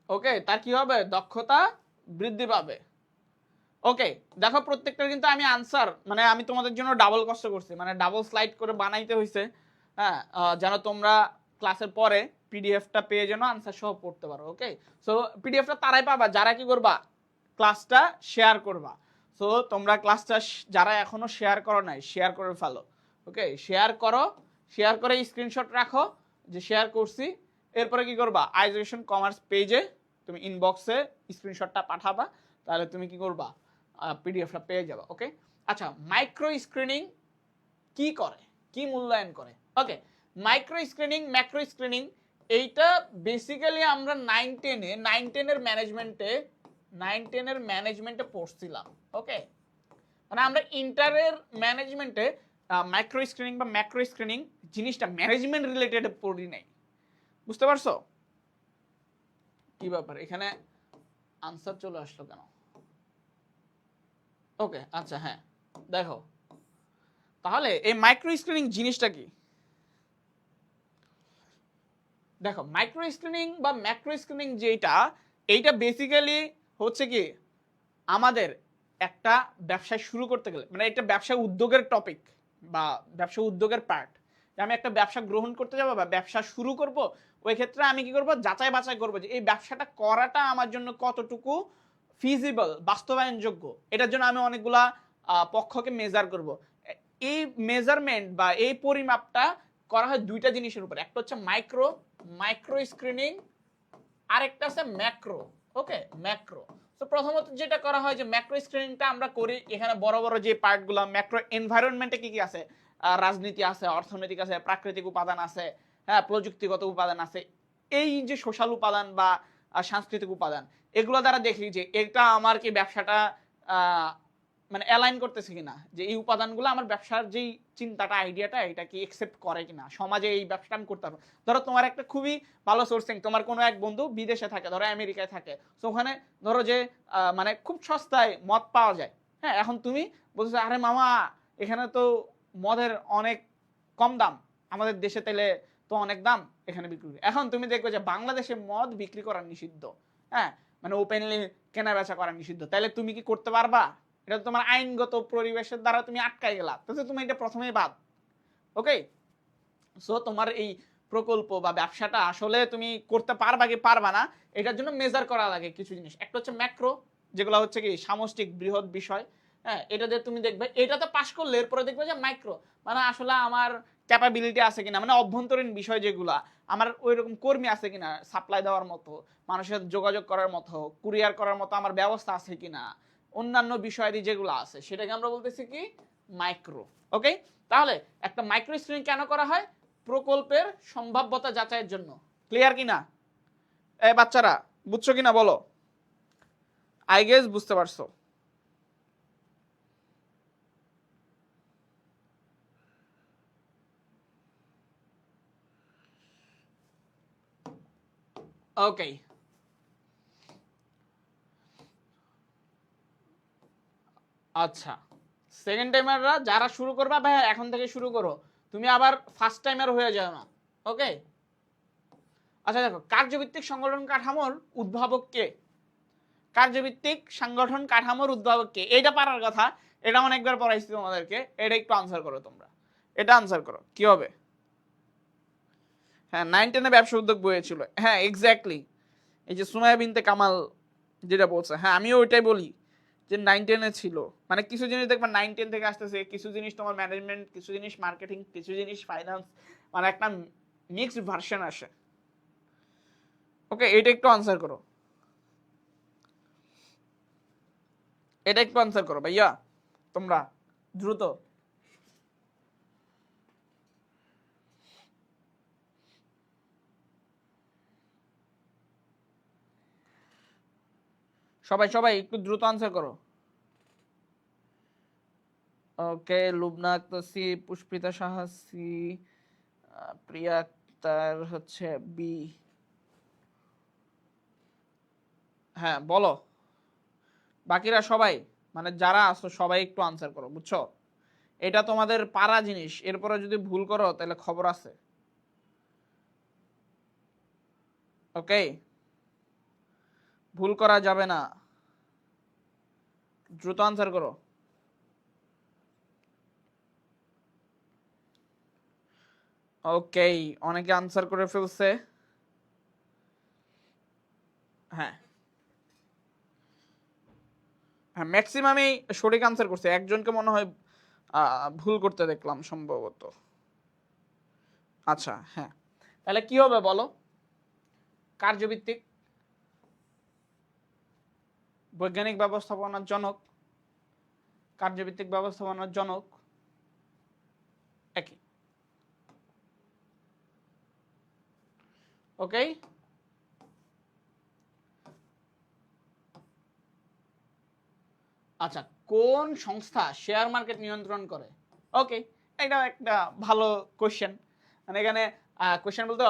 ওকে? তার কি হবে? দক্ষতা বৃদ্ধি পাবে, ওকে? দেখো প্রত্যেকটার কিন্তু আমি আনসার, মানে আমি তোমাদের জন্য ডাবল কষ্ট করছি, মানে ডাবল স্লাইড করে বানাইতে হয়েছে, হ্যাঁ, যেন তোমরা ক্লাসের পরে পিডিএফটা পেয়ে যেন আনসার সহ পড়তে পারো, ওকে? সো পিডিএফটা তারাই পাবা যারা কি করবা, ক্লাসটা শেয়ার করবা। সো তোমরা ক্লাসটা যারা এখনো শেয়ার করো নাই, শেয়ার করে ফেলো, ওকে? শেয়ার করো, শেয়ার করে স্ক্রিনশট রাখো যে শেয়ার করছি। এরপরে কি করবা, আইজেশন কমার্স পেজে তুমি ইনবক্সে স্ক্রিনশটটা পাঠাবা, তাহলে তুমি কি করবা, পিডিএফটা পেয়ে যাবা, ওকে? আচ্ছা, মাইক্রো স্ক্রিনিং কি করে, কি মূল্যায়ন করে? ওকে, মাইক্রো স্ক্রিনিং, ম্যাক্রো স্ক্রিনিং, এইটা বেসিক্যালি আমরা 9-10-এর ম্যানেজমেন্টে পড়ছিলাম, ওকে? মানে আমরা ইন্টারের ম্যানেজমেন্টে মাইক্রো স্ক্রিনিং বা ম্যাক্রো স্ক্রিনিং জিনিসটা ম্যানেজমেন্ট রিলেটেড পড়ি নাই, বুঝতে পারছো? কি ব্যাপার, এখানে আনসার চলে আসলো কেন? ওকে আচ্ছা, হ্যাঁ দেখো, তাহলে এই মাইক্রো স্ক্রিনিং জিনিসটা কি? দেখো, মাইক্রো স্ক্রিনিং বা ম্যাক্রো স্ক্রিনিং যেটা, এইটা বেসিক্যালি হচ্ছে কি, আমাদের একটা ব্যবসা শুরু করতে গেলে, মানে একটা ব্যবসা উদ্যোগের টপিক বা ব্যবসা উদ্যোগের পার্ট, আমি একটা ব্যবসা গ্রহণ করতে যাবো বা ব্যবসা শুরু করব, ওই ক্ষেত্রে আমি কি করব, যাচাই বাছাই করবো যে এই ব্যবসাটা করাটা আমার জন্য কতটুকু ফিজিবল, বাস্তবায়নযোগ্য। এটার জন্য আমি অনেকগুলা পক্ষকে মেজার করব। এই মেজারমেন্ট বা এই পরিমাপটা করা হয় দুইটা জিনিসের উপর, একটা হচ্ছে মাইক্রো স্ক্রিনিং, আরেকটা আছে ম্যাক্রো, ওকে? ম্যাক্রো। তো প্রথমত যেটা করা হয় যে ম্যাক্রো স্ক্রিনিংটা আমরা করি, এখানে বড় বড় যে পার্টগুলো, ম্যাক্রো এনভায়রনমেন্টে কি কি আছে, রাজনীতি আছে, অর্থনৈতিক আছে, প্রাকৃতিক উপাদান আছে, হ্যাঁ, প্রযুক্তিগত উপাদান আছে, এই যে সোশ্যাল উপাদান বা সাংস্কৃতিক উপাদান, এগুলো দ্বারা দেখি যে এটা আমার কি ব্যবসাটা মানে অ্যালাইন করতেছে কিনা, যে এই উপাদানগুলো আমার ব্যবসার যেই চিন্তাটা, আইডিয়াটা, এটা কি একসেপ্ট করে কিনা, সমাজে এই ব্যবসাটা আমি করতে পারবো। ধরো তোমার একটা খুবই ভালো সোর্সিং, তোমার কোনো এক বন্ধু বিদেশে থাকে, ধরো আমেরিকায় থাকে, তো ওখানে ধরো যে মানে খুব সস্তায় মদ পাওয়া যায়, হ্যাঁ, এখন তুমি বলছো আরে মামা এখানে তো মদের অনেক কম দাম, আমাদের দেশে তেলে তো অনেক দাম, এখানে বিক্রি করি। এখন তুমি দেখবে যে বাংলাদেশে মদ বিক্রি করা নিষিদ্ধ, হ্যাঁ, মানে ওপেনলি কেনা বেচা করা নিষিদ্ধ, তাহলে তুমি কি করতে পারবা? এটা তোমার আইনগত পরিবেশের দ্বারা তুমি আটকাই গেলা, তাহলে তুমি এটা প্রথমেই বাদ, ওকে? সো তোমার এই প্রকল্প বা ব্যবসাটা আসলে তুমি করতে পারবা কি পারবা না, এটার জন্য মেজার করা লাগে কিছু জিনিস। একটা হচ্ছে ম্যাক্রো, যেগুলো হচ্ছে কি সামষ্টিক বৃহৎ বিষয়, হ্যাঁ, এটা দিয়ে তুমি দেখবে এটাতে পাশ করলে এরপরে দেখবে যে মাইক্রো, মানে আসলে আমার ক্যাপাবিলিটি আছে কিনা, মানে অভ্যন্তরীণ বিষয় যেগুলা, আমার ওই রকম কর্মী আছে কিনা সাপ্লাই দেওয়ার মতো, মানুষের সাথে যোগাযোগ করার মতো, কুরিয়ার করার মতো আমার ব্যবস্থা আছে কিনা, অন্যান্য বিষয়াদি যেগুলো আছে সেটাকে আমরা বলতেছি কি মাইক্রো। ওকে, তাহলে একটা মাইক্রো স্ক্রিনিং কেন করা হয়? প্রকল্পের সম্ভাব্যতা যাচাইয়ের জন্য। ক্লিয়ার কিনা এই বাচ্চারা, বুঝছো কিনা বলো? আই গেস বুঝতে পারছো। ওকে, আচ্ছা, সেকেন্ড টাইমাররা যারা শুরু করবা ভাই এখন থেকে শুরু করো, তুমি আবার ফার্স্ট টাইমার হয়ে যাও না। ওকে, আচ্ছা দেখো, কার্যভিত্তিক সংগঠন কাঠামোর উদ্ভাবক কে? কার্যভিত্তিক সংগঠন কাঠামোর উদ্ভাবক কে? এইটা পারার কথা, এটা অনেকবার পড়াইছি তোমাদেরকে, এটা একটু আনসার করো তোমরা, এটা আনসার করো কি হবে। হ্যাঁ, 9-10 ব্যবসা উদ্যোগ বইয়ে ছিল, হ্যাঁ এক্স্যাক্টলি, এই যে সুমাইয়া বিনতে কামাল যেটা বলছে, হ্যাঁ আমিও ওইটাই বলি যে 9-10 ছিল। মানে কিছু জিনিস দেখবা 9-10 থেকে আসতেছে, কিছু জিনিস তোমার ম্যানেজমেন্ট, কিছু জিনিস মার্কেটিং, কিছু জিনিস ফাইন্যান্স, মানে একটা মিক্সড ভার্সন আসে। ওকে, এটা একটু আনসার করো, এটা একটু আনসার করো ভাইয়া তোমরা, দ্রুত। সবাই সবাই একটু দ্রুত আনসার করো। ওকে, লুবনা আক্তার সি, পুষ্পিতা সাহা সি, প্রিয়া আক্তার হচ্ছে বি। হ্যাঁ বলো, বাকিরা সবাই, মানে যারা আছো সবাই একটু আনসার করো, বুঝছো? এটা তোমাদের পারা জিনিস, এরপরে যদি ভুল করো তাহলে খবর আছে। ওকে, ভুল করা যাবে না, দ্রুত আনসার করো। ওকে, অনেকে আনসার করে ফেলছে। হ্যাঁ হ্যাঁ, ম্যাক্সিমামই সঠিক আনসার করছে, একজনকে মনে হয় ভুল করতে দেখলাম সম্ভবত। আচ্ছা হ্যাঁ, তাহলে কি হবে বলো? কার্যভিত্তিক বৈজ্ঞানিক ব্যবস্থাপনার জনক, কার্যভিত্তিক ব্যবস্থাপনার জনক একই। ওকে, আচ্ছা, কোন সংস্থা শেয়ার মার্কেট নিয়ন্ত্রণ করে? ওকে, এটা একটা ভালো কোশ্চেন। মানে এখানে কোশ্চেন বলতে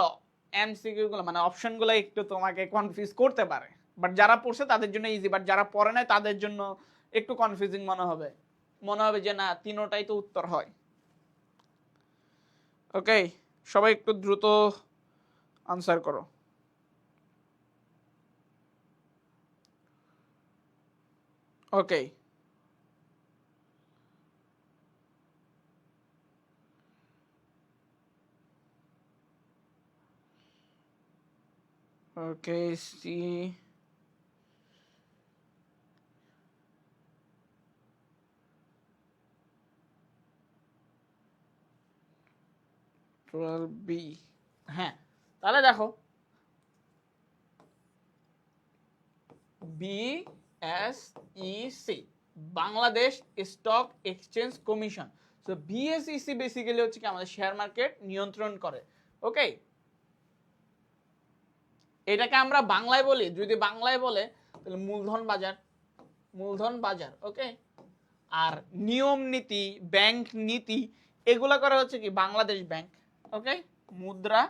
এমসিকিউ গুলো, মানে অপশন গুলো একটু তোমাকে কনফিউজ করতে পারে, বাট যারা পড়ছে তাদের জন্য ইজি, বাট যারা পড়ে নাই তাদের জন্য একটু কনফিউজিং মনে হবে, মনে হবে যে না তিনোটাই তো উত্তর হয়। ওকে, সবাই একটু দ্রুত আনসার করো। ওকে, ওকে সি, 12B। হ্যাঁ, তাহলে দেখো BSEC, Bangladesh stock exchange commission. তো বিএসইসি বেসিক্যালি হচ্ছে কি আমাদের শেয়ার মার্কেট নিয়ন্ত্রণ করে। ওকে, এটাকে আমরা বাংলায় বলি, যদি বাংলায় বলে তাহলে মূলধন বাজার, মূলধন বাজার। ওকে, আর নিয়ম নীতি, ব্যাংক নীতি, এগুলা করা হচ্ছে কি বাংলাদেশ ব্যাংক। ওকে, মুদ্রা,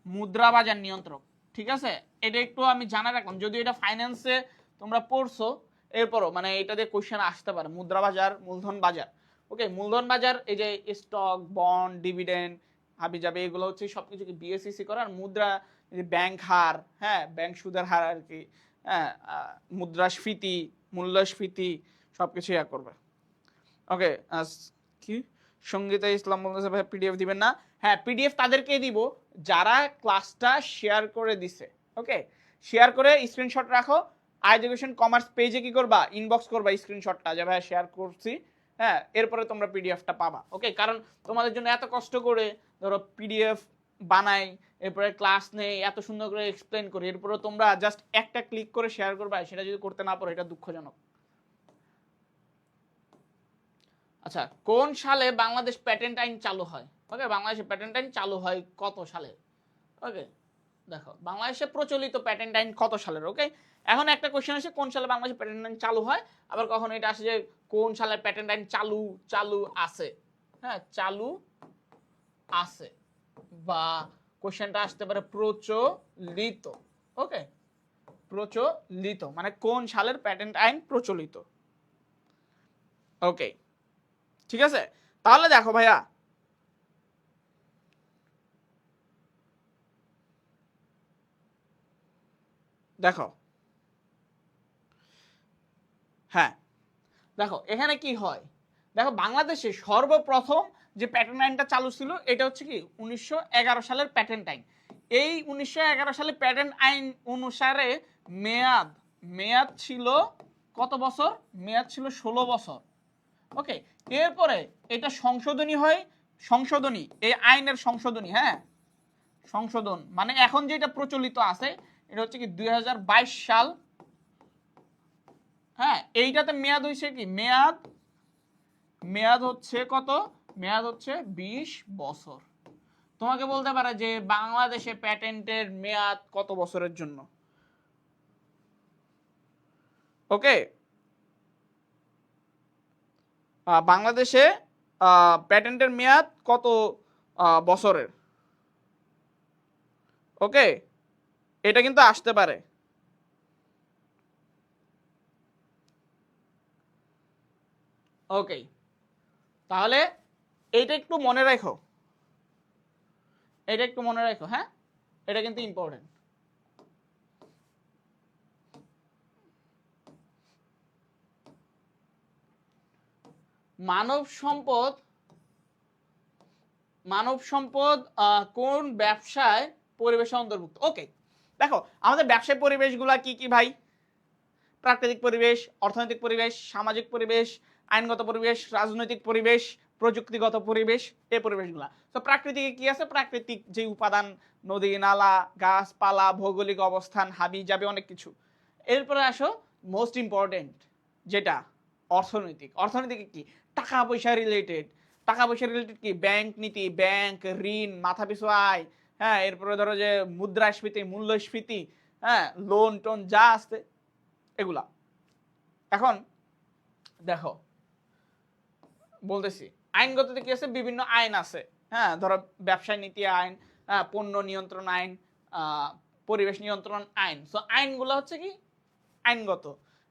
মুদ্রা বাজার নিয়ন্ত্রক। ঠিক আছে, এটা একটু আমি জানা রাখলাম, যদি এটা ফাইন্যান্সে তোমরা পড়ছো এরপরও মানে এটা দিয়ে কোশ্চেন আসতে পারে, মুদ্রা বাজার, মূলধন বাজার। ওকে, মূলধন বাজার এই যে স্টক, বন্ড, ডিভিডেন্ড, হাবি যাবে, এগুলো হচ্ছে সবকিছুকে বিএসইসি করে। আর মুদ্রা, ব্যাংক হার, হ্যাঁ ব্যাংক সুদের হার আর কি, হ্যাঁ মুদ্রাস্ফীতি, মূল্যস্ফীতি সবকিছু ইয়া করবে। ওকে, কি সঙ্গীতা ইসলাম বলতেছে ভাই পিডিএফ দিবেন না? হ্যাঁ পিডিএফ তাদেরকেই দিব যারা ক্লাসটা শেয়ার করে দিছে, ওকে, শেয়ার করে স্ক্রিনশট রাখো, এডুকেশন কমার্স পেজে কি করবা, ইনবক্স করবা স্ক্রিনশটটা যে ভাই শেয়ার করছি, হ্যাঁ, এরপরে তোমরা পিডিএফটা পাবা, ওকে। কারণ তোমাদের জন্য এত কষ্ট করে ধরো পিডিএফ বানাই, এরপরে ক্লাস নেই, এত সুন্দর করে এক্সপ্লেন করি, এরপরে তোমরা জাস্ট একটা ক্লিক করে শেয়ার করবা, সেটা যদি করতে না পারো এটা দুঃখজনক। আচ্ছা, কোন সালে বাংলাদেশ প্যাটেন্ট আইন চালু হয়? ওকে, বাংলাদেশে প্যাটেন্ট আইন চালু হয় কত সালে? ওকে, দেখো বাংলাদেশে প্রচলিত প্যাটেন্ট আইন কত সালের? ওকে, এখন একটা কোশ্চেন আসে কোন সালে বাংলাদেশে প্যাটেন্ট আইন চালু হয়, আবার কখনো এটা আসে যে কোন সালে প্যাটেন্ট আইন চালু আছে, হ্যাঁ, চালু আছে, বা কোশ্চেনটা আসতে পারে প্রচলিত। ওকে, প্রচলিত মানে কোন সালের প্যাটেন্ট আইন প্রচলিত। ওকে, ঠিক আছে, তাহলে দেখো ভাইয়া, দেখো, হ্যাঁ, দেখো এখানে কি হয়, দেখো বাংলাদেশে সর্বপ্রথম যে প্যাটেন্ট আইনটা চালু ছিল এটা হচ্ছে কি 1911 সালের প্যাটেন্ট আইন। এই 1911 সালের প্যাটেন্ট আইন অনুসারে মেয়াদ মেয়াদ ছিল কত বছর? মেয়াদ ছিল 16 বছর। ওকে, এরপরে এটা সংশোধনী হয়, সংশোধনী, এই আইনের সংশোধনী, হ্যাঁ, সংশোধন মানে এখন যেটা প্রচলিত আছে এটা হচ্ছে কি 2022 সাল, হ্যাঁ, এইটাতে মেয়াদ হয়েছে কি, মেয়াদ হচ্ছে কত? মেয়াদ হচ্ছে 20 বছর। তোমাকে বলতে পারে যে বাংলাদেশে প্যাটেন্টের মেয়াদ কত বছরের জন্য? ওকে, বাংলাদেশে প্যাটেন্টের মেয়াদ কত বছরের? ওকে, এটা কিন্তু আসতে পারে। ওকে, তাহলে এইটা একটু মনে রাখো, এটা একটু মনে রাখো, হ্যাঁ, এটা কিন্তু ইম্পর্টেন্ট। মানব সম্পদ, মানব সম্পদ কোন ব্যবসায় পরিবেশে অন্তর্ভুক্ত? ওকে, দেখো আমাদের ব্যবসায় পরিবেশগুলা কি কি ভাই? প্রাকৃতিক পরিবেশ, অর্থনৈতিক পরিবেশ, সামাজিক পরিবেশ, আইনগত পরিবেশ, রাজনৈতিক পরিবেশ, প্রযুক্তিগত পরিবেশ, এই পরিবেশগুলা। তো প্রাকৃতিকে কি আছে? প্রাকৃতিক যে উপাদান, নদী নালা, গাছপালা, ভৌগোলিক অবস্থান, হাবি যাবে অনেক কিছু। এরপরে আসো মোস্ট ইম্পর্টেন্ট যেটা অর্থনৈতিক। অর্থনৈতিক কি? টাকা পয়সা রিলেটেড। টাকা পয়সা রিলেটেড কি? ব্যাংক নীতি, ব্যাংক ঋণ, মাথাপিছু আয়, হ্যাঁ, এরপরে ধরো যে মুদ্রাস্ফীতি, মূল্যস্ফীতি, হ্যাঁ, লোন টোন যা আছে এগুলা। এখন দেখো বলতেছি আইনগততে কি আছে? বিভিন্ন আইন আছে, হ্যাঁ, ধরো ব্যবসায় নীতি আইন, পণ্য নিয়ন্ত্রণ আইন, পরিবেশ নিয়ন্ত্রণ আইন। সো আইনগুলো হচ্ছে কি আইনগত।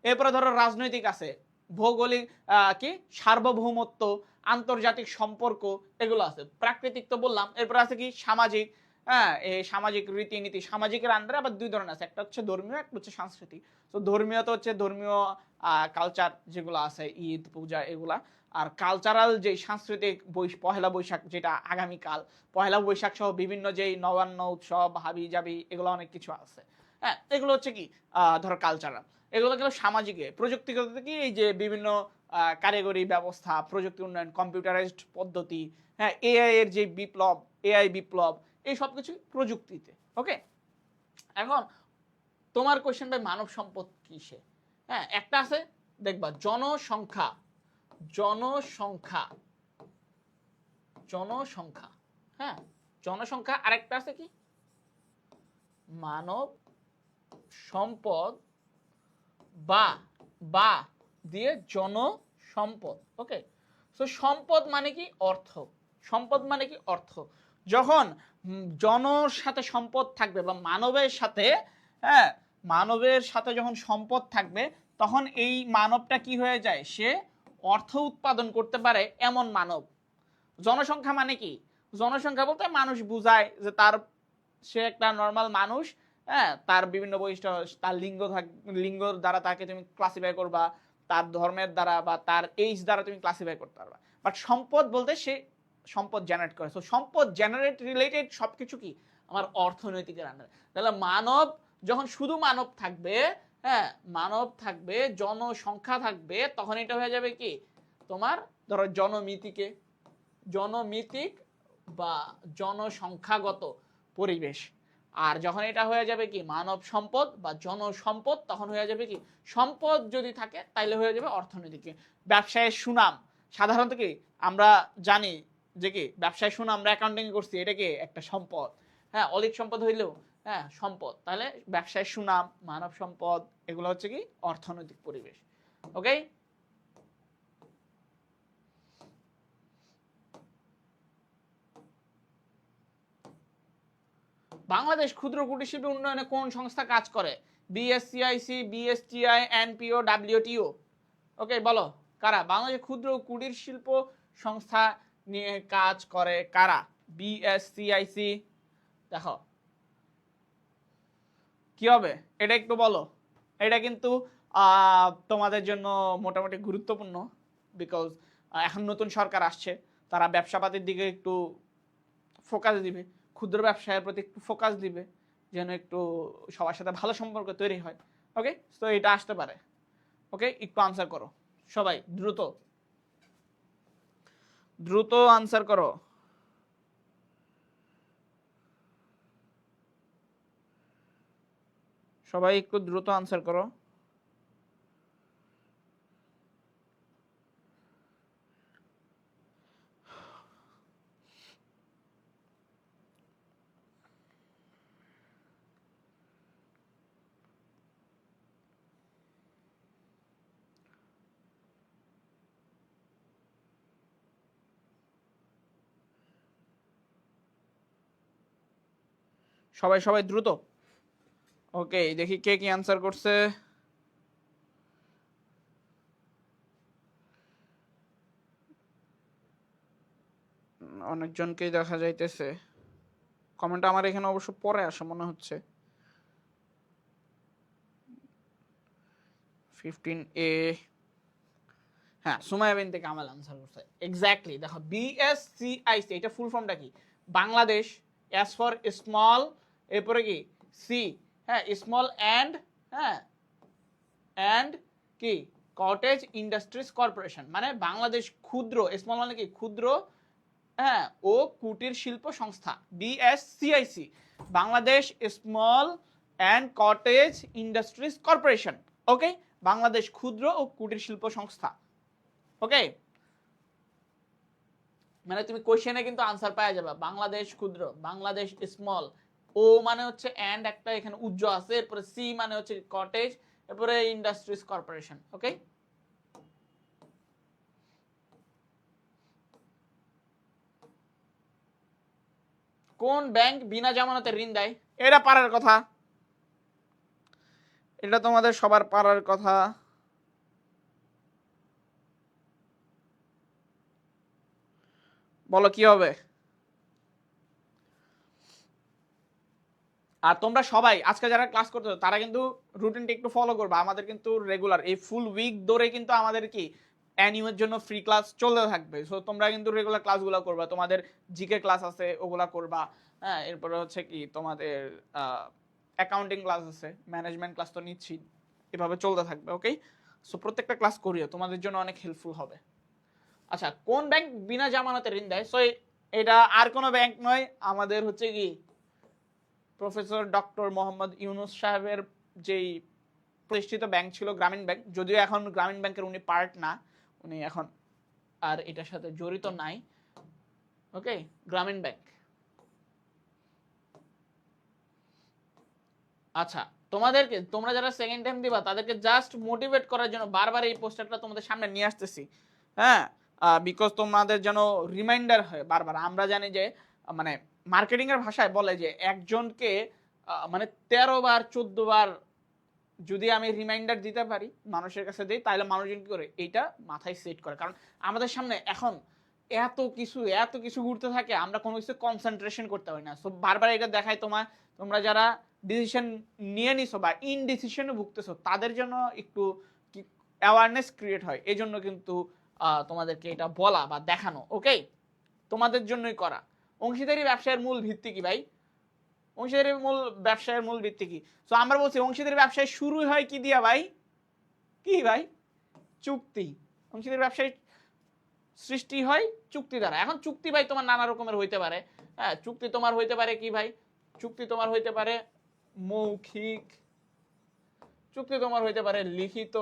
এরপরে ধরো রাজনৈতিক আছে, ভৌগোলিক কি সার্বভৌমত্ব, আন্তর্জাতিক সম্পর্ক, এগুলো আছে। প্রাকৃতিক তো বললাম। এরপরে আছে কি সামাজিক, হ্যাঁ, এই সামাজিক রীতিনীতি। সামাজিকের আন্ডারে আবার দুই ধরনের আছে, একটা হচ্ছে ধর্মীয়, একটা হচ্ছে সাংস্কৃতিক। তো ধর্মীয় তো হচ্ছে ধর্মীয় কালচার যেগুলো আছে, ঈদ পূজা এগুলা। আর কালচারাল যে সাংস্কৃতিক পহেলা বৈশাখ, যেটা আগামীকাল, পহেলা বৈশাখ সহ বিভিন্ন যেই নবান্ন উৎসব, হাবি জাবি, এগুলো অনেক কিছু আছে, হ্যাঁ, এগুলো হচ্ছে কি ধরো কালচারাল। এগুলো গেল সামাজিকে। প্রযুক্তিগত কি? এই যে বিভিন্ন কারিগরি ব্যবস্থা, প্রযুক্তি উন্নয়ন, কম্পিউটারাইজড পদ্ধতি, হ্যাঁ, এআই এর যে বিপ্লব, এআই বিপ্লব, এই সব কিছু প্রযুক্তিতে। ওকে, এখন তোমার কোয়েশ্চেন ভাই মানব সম্পদ কিসে? হ্যাঁ, একটা আছে দেখবা জনসংখ্যা, জনসংখ্যা, জনসংখ্যা, হ্যাঁ, জনসংখ্যা। আরেকটা আছে কি মানব সম্পদ, বা বা দিয়ে জনসম্পদ। ওকে, সো সম্পদ মানে কি? অর্থ। সম্পদ মানে কি? অর্থ। যখন জনর সাথে সম্পদ থাকবে বা মানবের সাথে, হ্যাঁ, মানবের সাথে যখন সম্পদ থাকবে তখন এই মানবটা কি হয়ে যায়? সে অর্থ উৎপাদন করতে পারে এমন মানব। জনসংখ্যা মানে কি? জনসংখ্যা বলতে মানুষ বুঝায় যে তার, সে একটা নর্মাল মানুষ, হ্যাঁ, তার বিভিন্ন বৈশিষ্ট্য, তার লিঙ্গ দ্বারা তাকে তুমি ক্লাসিফাই করবা, তার ধর্মের দ্বারা বা তার এইজ দ্বারা তুমি ক্লাসিফাই করতে পারবা। বাট সম্পদ বলতে সে সম্পদ জেনারেট করে। সো সম্পদ জেনারেট রিলেটেড সবকিছু কি আমার অর্থনৈতিকের আন্ডারে। তাহলে মানব যখন শুধু মানব থাকবে, হ্যাঁ মানব থাকবে, জনসংখ্যা থাকবে, তখন এটা হয়ে যাবে কি তোমার ধরো জনমিতিক বা জনসংখ্যাগত পরিবেশ। আর যখন এটা হয়ে যাবে কি মানব সম্পদ বা জনসম্পদ, তখন হয়ে যাবে কি সম্পদ যদি থাকে তাইলে হয়ে যাবে অর্থনৈতিক। ব্যবসায়ের সুনাম সাধারণত কি আমরা জানি যে কি ব্যবসায় সুনাম আমরা অ্যাকাউন্টিং করছি, এটা কি একটা সম্পদ, হ্যাঁ অলিক সম্পদ হইলেও হ্যাঁ সম্পদ। তাহলে ব্যবসায় সুনাম, মানব সম্পদ, এগুলো হচ্ছে কি অর্থনৈতিক পরিবেশ। ওকে, বাংলাদেশ ক্ষুদ্র কুটির শিল্প উন্নয়নে কোন সংস্থা কাজ করে? BSCIC, BSTI, NPO, WTO. Okay বলো কারা বাংলাদেশ ক্ষুদ্র কুটির শিল্প সংস্থা নিয়ে কাজ করে? কারা? বিএসসিআইসি। দেখো কি হবে এটা একটু বলো। এটা কিন্তু তোমাদের জন্য মোটামুটি গুরুত্বপূর্ণ, বিকজ এখন নতুন সরকার আসছে, তারা ব্যবসাপাতির দিকে একটু ফোকাস দিবে, ক্ষুদ্র ব্যবসায়ের প্রতি একটু ফোকাস দিবে, যেন একটু সবার সাথে ভালো সম্পর্ক তৈরি হয়। ওকে, তো এটা আসতে পারে। ওকে, একটু আনসার করো সবাই, দ্রুত দ্রুত আনসার করো। সবাই একটু দ্রুত আনসার করো। সবাই সবাই দ্রুত। ওকে, দেখি কে কি আনসার করছে। অনেকজনকেই দেখা যাইতেছে। কমেন্ট আমার এখানে অবশ্য পরে আসে মনে হচ্ছে। 15A, হ্যাঁ সুমাইয়া বিনতে কামাল আনসার করছে এক্স্যাক্টলি। দেখো বিএসসিআইসি এটা ফুল ফর্মটা কি? বাংলাদেশ, এস ফর স্মল, এরপরে কি সি, হ্যাঁ স্মল অ্যান্ড, হ্যাঁ অ্যান্ড কি কটেজ ইন্ডাস্ট্রিজ কর্পোরেশন, মানে বাংলাদেশ ক্ষুদ্র, স্মল মানে কি ক্ষুদ্র, হ্যাঁ ও কুটির শিল্প সংস্থা, BSCIC, Bangladesh small and cottage industries corporation. Okay, Bangladesh ক্ষুদ্র ও কুটির শিল্প সংস্থা। ওকে, মানে তুমি কোশ্চেনে কিন্তু আনসার পাওয়া যাবে বাংলাদেশ ক্ষুদ্র, বাংলাদেশ স্মল, ও মানে হচ্ছে এন্ড একটা এখানে উজ্জ আছে, এরপরে সি মানে হচ্ছে কটেজ, এরপরে ইন্ডাস্ট্রিজ কর্পোরেশন। ওকে, কোন ব্যাংক বিনা জামানতে ঋণ দেয়? এটা পারার কথা, এটা তোমাদের সবার পারার কথা। বলো কি হবে। আর তোমরা সবাই আজকে যারা ক্লাস করতেছো তারা কিন্তু রুটিনটা একটু ফলো করবা। আমাদের কিন্তু রেগুলার এই ফুল উইক ধরে কিন্তু আমাদের কি অ্যানিমের জন্য ফ্রি ক্লাস চলতে থাকবে। সো তোমরা কিন্তু রেগুলার ক্লাসগুলো করবা, তোমাদের জিকে ক্লাস আছে ওগুলা করবা, হ্যাঁ এরপরে হচ্ছে কি তোমাদের অ্যাকাউন্টিং ক্লাস আছে, ম্যানেজমেন্ট ক্লাস তো নিচ্ছি, এভাবে চলতে থাকবে। ওকে, সো প্রত্যেকটা ক্লাস করিও, তোমাদের জন্য অনেক হেল্পফুল হবে। আচ্ছা, কোন ব্যাংক বিনা জামানতে ঋণ দেয়? সো এটা আর কোনো ব্যাংক নয়, আমাদের হচ্ছে কি প্রফেসর ডক্টর মোহাম্মদ ইউনুস সাহেবের যেই প্রতিষ্ঠিত ব্যাংক ছিল গ্রামীণ ব্যাংক, যদিও এখন গ্রামীণ ব্যাংকের উনি পার্ট না, উনি এখন আর এটার সাথে জড়িত নাই। ওকে, গ্রামীণ ব্যাংক। আচ্ছা, তোমাদেরকে তোমরা যারা সেকেন্ড টাইম দিবা তাদেরকে জাস্ট মোটিভেট করার জন্য বারবার এই পোস্টারটা তোমাদের সামনে নিয়ে আসতেছি, হ্যাঁ বিকজ তোমাদের যেন রিমাইন্ডার হয় বারবার। আমরা জানি যে মানে মার্কেটিং এর ভাষায় বলে যে একজনকে মানে 13 বার 14 বার যদি আমি রিমাইন্ডার দিতে পারি মানুষের কাছে দিই, তাহলে মানুষজন কি করে এইটা মাথায় সেট করে। কারণ আমাদের সামনে এখন এত কিছু ঘুরতে থাকে, আমরা কোনো কিছু কনসেন্ট্রেশন করতে পারি না। সো বারবার এটা দেখায় তোমরা যারা ডিসিশন নিয়ে নিছো বা ইনডিসিশনে ভুগতেছো তাদের জন্য একটু অ্যাওয়ারনেস ক্রিয়েট হয়, এই জন্য কিন্তু তোমাদেরকে এটা বলা বা দেখানো। ওকে, তোমাদের জন্যই করা। অংশীদারি ব্যবসায়ের মূল ভিত্তি কি ভাই? অংশীদারি মূল ব্যবসায়ের মূল ভিত্তি কি? সো আমরা বলছি অংশীদারি ব্যবসায় শুরু হয় কি দিয়া ভাই? কি ভাই? চুক্তি। অংশীদারি ব্যবসায় সৃষ্টি হয় চুক্তি দ্বারা। এখন চুক্তি ভাই তোমার নানা রকমের হইতে পারে। হ্যাঁ, চুক্তি তোমার হইতে পারে কি ভাই? চুক্তি তোমার হইতে পারে মৌখিক, চুক্তি তোমার হইতে পারে লিখিত,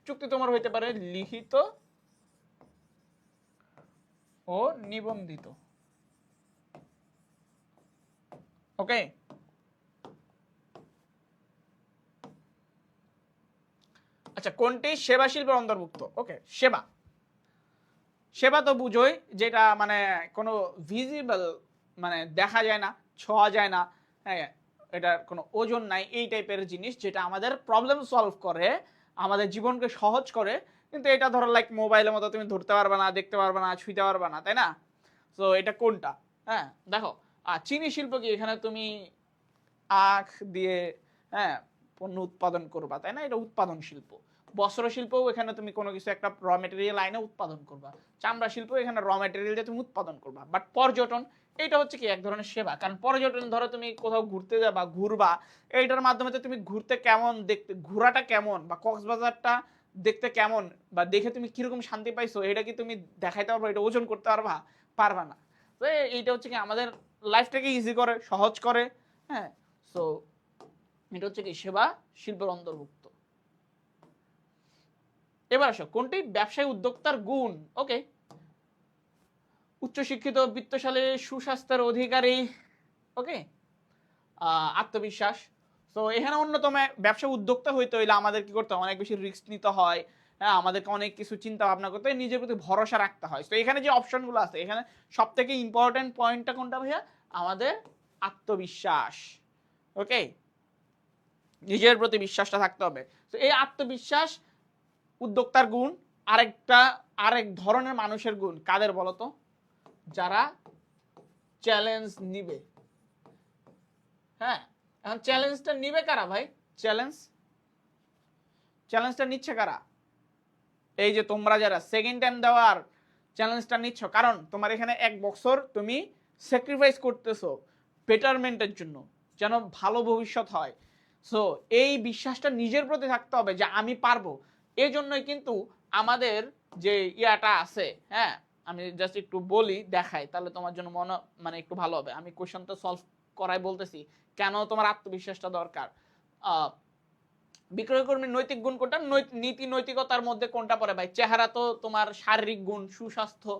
চুক্তি তোমার হইতে পারে লিখিত ও নিবন্ধিত। ওকে, আচ্ছা কোনটি সেবা শিল্পের অন্তর্ভুক্ত? ওকে, সেবা, সেবা তো বুঝোই যেটা মানে কোনো ভিজিবল, মানে দেখা যায় না, ছোঁয়া যায় না, হ্যাঁ, এটার কোনো ওজন নাই, এই টাইপের জিনিস যেটা আমাদের প্রবলেম সলভ করে, আমাদের জীবনকে সহজ করে, কিন্তু এটা ধরো লাইক মোবাইলের মতো তুমি ধরতে পারবে না, দেখতে পারবে না, ছুঁইতে পারবে না, তাই না? তো এটা কোনটা? হ্যাঁ দেখো, চিনি শিল্প কি? এখানে তুমি আখ দিয়ে, হ্যাঁ, পণ্য উৎপাদন করবা, তাই না? এটা উৎপাদন শিল্প। বস্ত্র শিল্পও এখানে তুমি কোনো কিছু একটা র মেটেরিয়াল আইনে উৎপাদন করবা। চামড়া শিল্প এখানে র মেটেরিয়াল দিয়ে তুমি উৎপাদন করবা। বাট পর্যটন এটা হচ্ছে কি এক ধরনের সেবা, কারণ পর্যটন ধরো তুমি কোথাও ঘুরতে যাবা, ঘুরবা, এইটার মাধ্যমে তো তুমি ঘুরতে কেমন দেখতে, ঘোরাটা কেমন বা কক্সবাজারটা দেখতে কেমন বা দেখে তুমি কিরকম শান্তি পাইছো, এটা কি তুমি দেখাইতে পারবা? এটা ওজন করতে পারবা? পারবা না। তো এইটা হচ্ছে কি আমাদের লাইফটাকে ইজি করে, সহজ করে। হ্যাঁ, সো এটা হচ্ছে কি সেবা শিল্পের অন্তর্ভুক্ত। এবার আসো, কোনটি ব্যবসায়ী উদ্যোক্তার গুণ? ওকে, উচ্চশিক্ষিত, বিত্তশালী, সুস্বাস্থ্যের অধিকারী, ওকে, আত্মবিশ্বাস। তো এখানে অন্যতম ব্যবসা উদ্যোক্তা হইতে হইলে আমাদের কি করতে হয়? অনেক বেশি রিস্ক নিতে হয়, হ্যাঁ, আমাদেরকে অনেক কিছু চিন্তা ভাবনা করতে হয়, নিজের প্রতি ভরসা রাখতে হয়। তো এখানে যে অপশনগুলো আছে, এখানে সব থেকে ইম্পর্টেন্ট পয়েন্টটা কোনটা ভাইয়া? আমাদের আত্মবিশ্বাস। ওকে, নিজের প্রতি বিশ্বাসটা থাকতে হবে। তো এই আত্মবিশ্বাস উদ্যোক্তার গুণ। আরেক ধরনের মানুষের গুণ কাদের বলতো? যারা চ্যালেঞ্জ নিবে। হ্যাঁ, এখন চ্যালেঞ্জটা নিবে কারা ভাই? চ্যালেঞ্জটা নিচ্ছে কারা? এই যে তোমরা যারা সেকেন্ড টাইম দেওয়ার চ্যালেঞ্জটা নিচ্ছ, কারণ তোমার এখানে 1 বছর তুমি স্যাক্রিফাইস করতেছো বেটারমেন্টের জন্য, যেন ভালো ভবিষ্যৎ হয়। সো এই বিশ্বাসটা নিজের প্রতি থাকতে হবে যে আমি পারবো। এই জন্যই কিন্তু আমাদের যে ইয়াটা আছে, হ্যাঁ, আমি জাস্ট একটু বলি, দেখাই, তাহলে তোমার জন্য মানে একটু ভালো হবে। আমি কোশ্চেনটা সলভ করাই বলতেছি কেন তোমার আত্মবিশ্বাসটা দরকার। বিক্রয় কর্মীর নৈতিক গুণ কোনটা? নীতি নৈতিকতার মধ্যে কোনটা পড়ে ভাই? চেহারা তো তোমার শারীরিক গুণ, সুস্বাস্থ্য,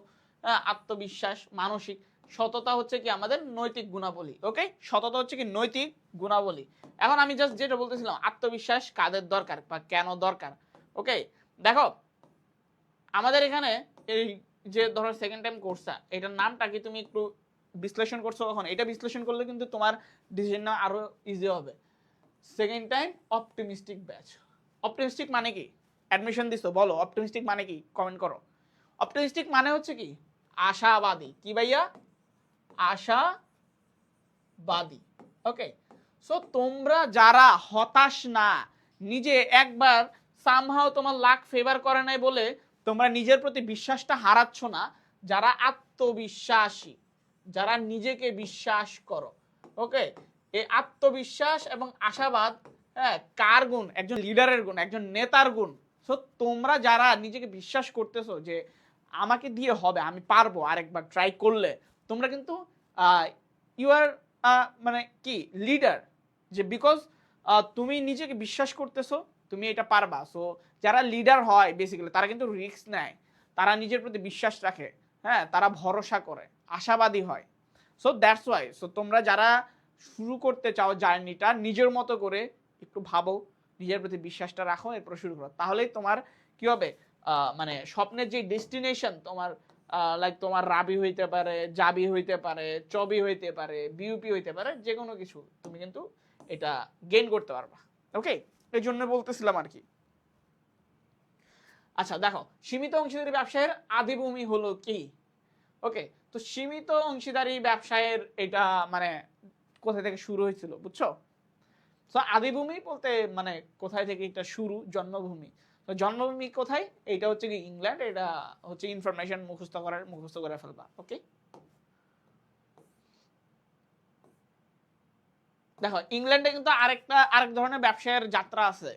আত্মবিশ্বাস, মানসিক। সততা হচ্ছে কি আমাদের নৈতিক গুণাবলী। ওকে, সততা হচ্ছে কি নৈতিক গুণাবলী। এখন আমি জাস্ট যেটা বলতেছিলাম, আত্মবিশ্বাস কাদের দরকার বা কেন দরকার। ওকে, দেখো আমাদের এখানে এই যে ধরো সেকেন্ড টাইম কোর্সটা, এটার নামটা কি তুমি একটু বিশ্লেষণ করছো কখন? এটা বিশ্লেষণ করলে কিন্তু তোমার ডিসিশন নেওয়া আরো ইজি হবে। Second time optimistic batch. Optimistic মানে কি? অ্যাডমিশন দিছো, বলো অপটিমিস্টিক মানে কি? কমেন্ট করো। অপটিমিস্টিক মানে হচ্ছে কি? আশাবাদী। কি ভাইয়া? আশাবাদী। ওকে, সো তোমরা যারা হতাশ না, নিজে একবার সামহাও তোমার লাক ফেভার করে নাই বলে তোমরা নিজের প্রতি বিশ্বাসটা হারাচ্ছ না, যারা আত্মবিশ্বাসী, যারা নিজেকে বিশ্বাস করো। ওকে, এই আত্মবিশ্বাস এবং আশাবাদ, হ্যাঁ, কার গুণ? একজন লিডারের গুণ, একজন নেতার গুণ। সো তোমরা যারা নিজেকে বিশ্বাস করতেছো যে আমাকে দিয়ে হবে, আমি পারবো, আরেকবার ট্রাই করলে, তোমরা কিন্তু ইউ আর মানে কি লিডার, যে বিকজ তুমি নিজেকে বিশ্বাস করতেছো তুমি এটা পারবা। সো যারা লিডার হয় বেসিক্যালি তারা কিন্তু রিস্ক নেয়, তারা নিজের প্রতি বিশ্বাস রাখে, হ্যাঁ, তারা ভরসা করে, আশাবাদী হয়। সো দ্যাটস ওয়াই, সো তোমরা যারা শুরু করতে চাও জার্নিটা নিজের মতো করে, একটু ভাবো, নিজের প্রতি বিশ্বাসটা রাখো, এরপর শুরু করো, তাহলেই তোমার কি হবে? মানে স্বপ্নের যে ডেস্টিনেশন তোমার, লাইক তোমার রাবি হইতে পারে, জাবি হইতে পারে, চবি হইতে পারে, বিউপি হইতে পারে, যে কোনো কিছু তুমি কিন্তু এটা গেইন করতে পারবা। ওকে, এই জন্য বলতেছিলাম আর কি। আচ্ছা দেখো, সীমিত অংশীদারি ব্যবসায়ের আদিভূমি হলো কি? ওকে, তো সীমিত অংশীদারি ব্যবসায়ের এটা মানে কোথায় থেকে শুরু হয়েছিল বুঝছো? তো আদিভূমি বলতে মানে কোথায় থেকে এটা শুরু, জন্মভূমি। তো জন্মভূমি কোথায়? এটা হচ্ছে কি ইংল্যান্ড। এটা হচ্ছে ইনফরমেশন মুখস্থ করে ফেলবা। ওকে, দেখো ইংল্যান্ডে কিন্তু আরেক ধরনের ব্যবসায়ের যাত্রা আছে।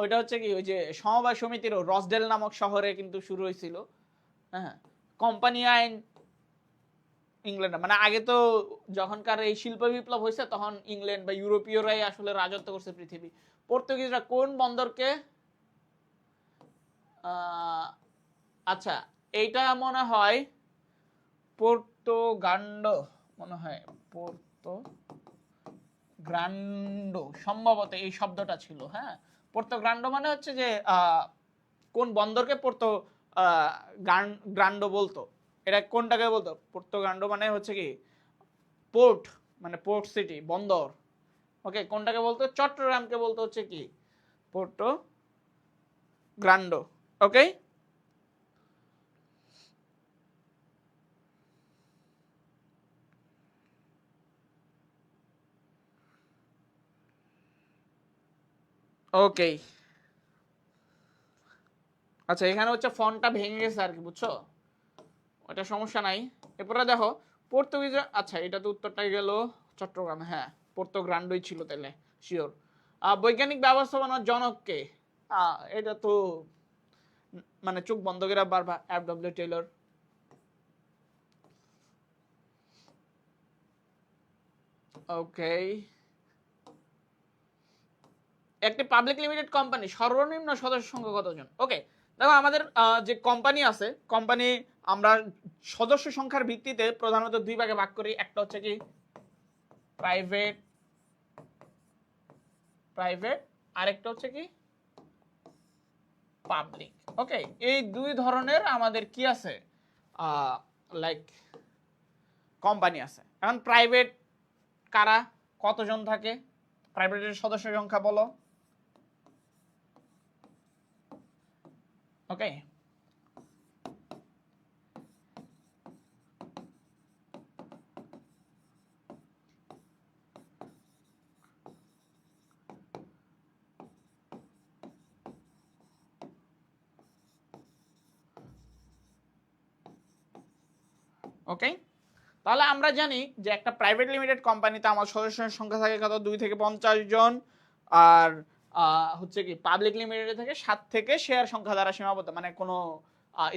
ওইটা হচ্ছে কি, ওই যে সমবায় সমিতির রসডেল নামক শহরে কিন্তু শুরু হয়েছিল। হ্যাঁ, কোম্পানি আইন ইংল্যান্ডে, মানে আগে তো যখনকার এই শিল্প বিপ্লব হয়েছে তখন ইংল্যান্ড বা ইউরোপীয়রাই আসলে রাজত্ব করছে পৃথিবী। পর্তুগিজরা কোন বন্দরকে আচ্ছা এইটা মনে হয় পোর্তোগান্ডো, মনে হয় পোর্তো গ্রান্ডো সম্ভবত এই শব্দটা ছিল। হ্যাঁ, পোর্তোগ্রান্ডো মানে হচ্ছে যে কোন বন্দরকে গ্রান্ডো বলতো, এটা কোনটাকে বলতো? পোর্তোগ্রান্ডো মানে হচ্ছে কি পোর্ট, মানে পোর্ট সিটি, বন্দর। ওকে, কোনটাকে বলতো? চট্টগ্রামকে বলতো হচ্ছে কি পোর্টো গ্রান্ডো। ওকে, ওকে। আচ্ছা, এখানে হচ্ছে ফন্টটা ভেঙে গেছে আর কি, বুঝছো? ওটা সমস্যা নাই। এরপরে দেখো পর্তুগিজ, আচ্ছা এটা তো উত্তরটাই গেল চট্টগ্রাম। হ্যাঁ, পোর্তোগ্রান্ডোই ছিল তাহলে, শিওর। বৈজ্ঞানিক ব্যবস্থাপনার জনককে? এটা তো মানে চোখ বন্ধ করে বারবার এফ.ডব্লিউ. টেইলর। ওকে, একটি পাবলিক লিমিটেড কোম্পানি সর্বনিম্ন সদস্য সংখ্যা কতজন? ওকে, দেখো আমাদের যে কোম্পানি আছে, কোম্পানি আমরা সদস্য সংখ্যার ভিত্তিতে প্রধানত দুই ভাগে ভাগ করি। একটা হচ্ছে কি প্রাইভেট প্রাইভেট, আরেকটা হচ্ছে কি পাবলিক। ওকে, এই দুই ধরনের আমাদের কি আছে, লাইক কোম্পানি আছে। এখন প্রাইভেট কারা, কতজন থাকে? প্রাইভেটের সদস্য সংখ্যা বলো। ওকে, ওকে, তাহলে আমরা জানি যে একটা প্রাইভেট লিমিটেড কোম্পানিতে আমার সদস্যের সংখ্যা থাকে কত? 2 থেকে 50 জন। আর হচ্ছে কি পাবলিক লিমিটেডে থেকে 7 থেকে শেয়ার সংখ্যা দ্বারা সীমাবদ্ধ, মানে কোনো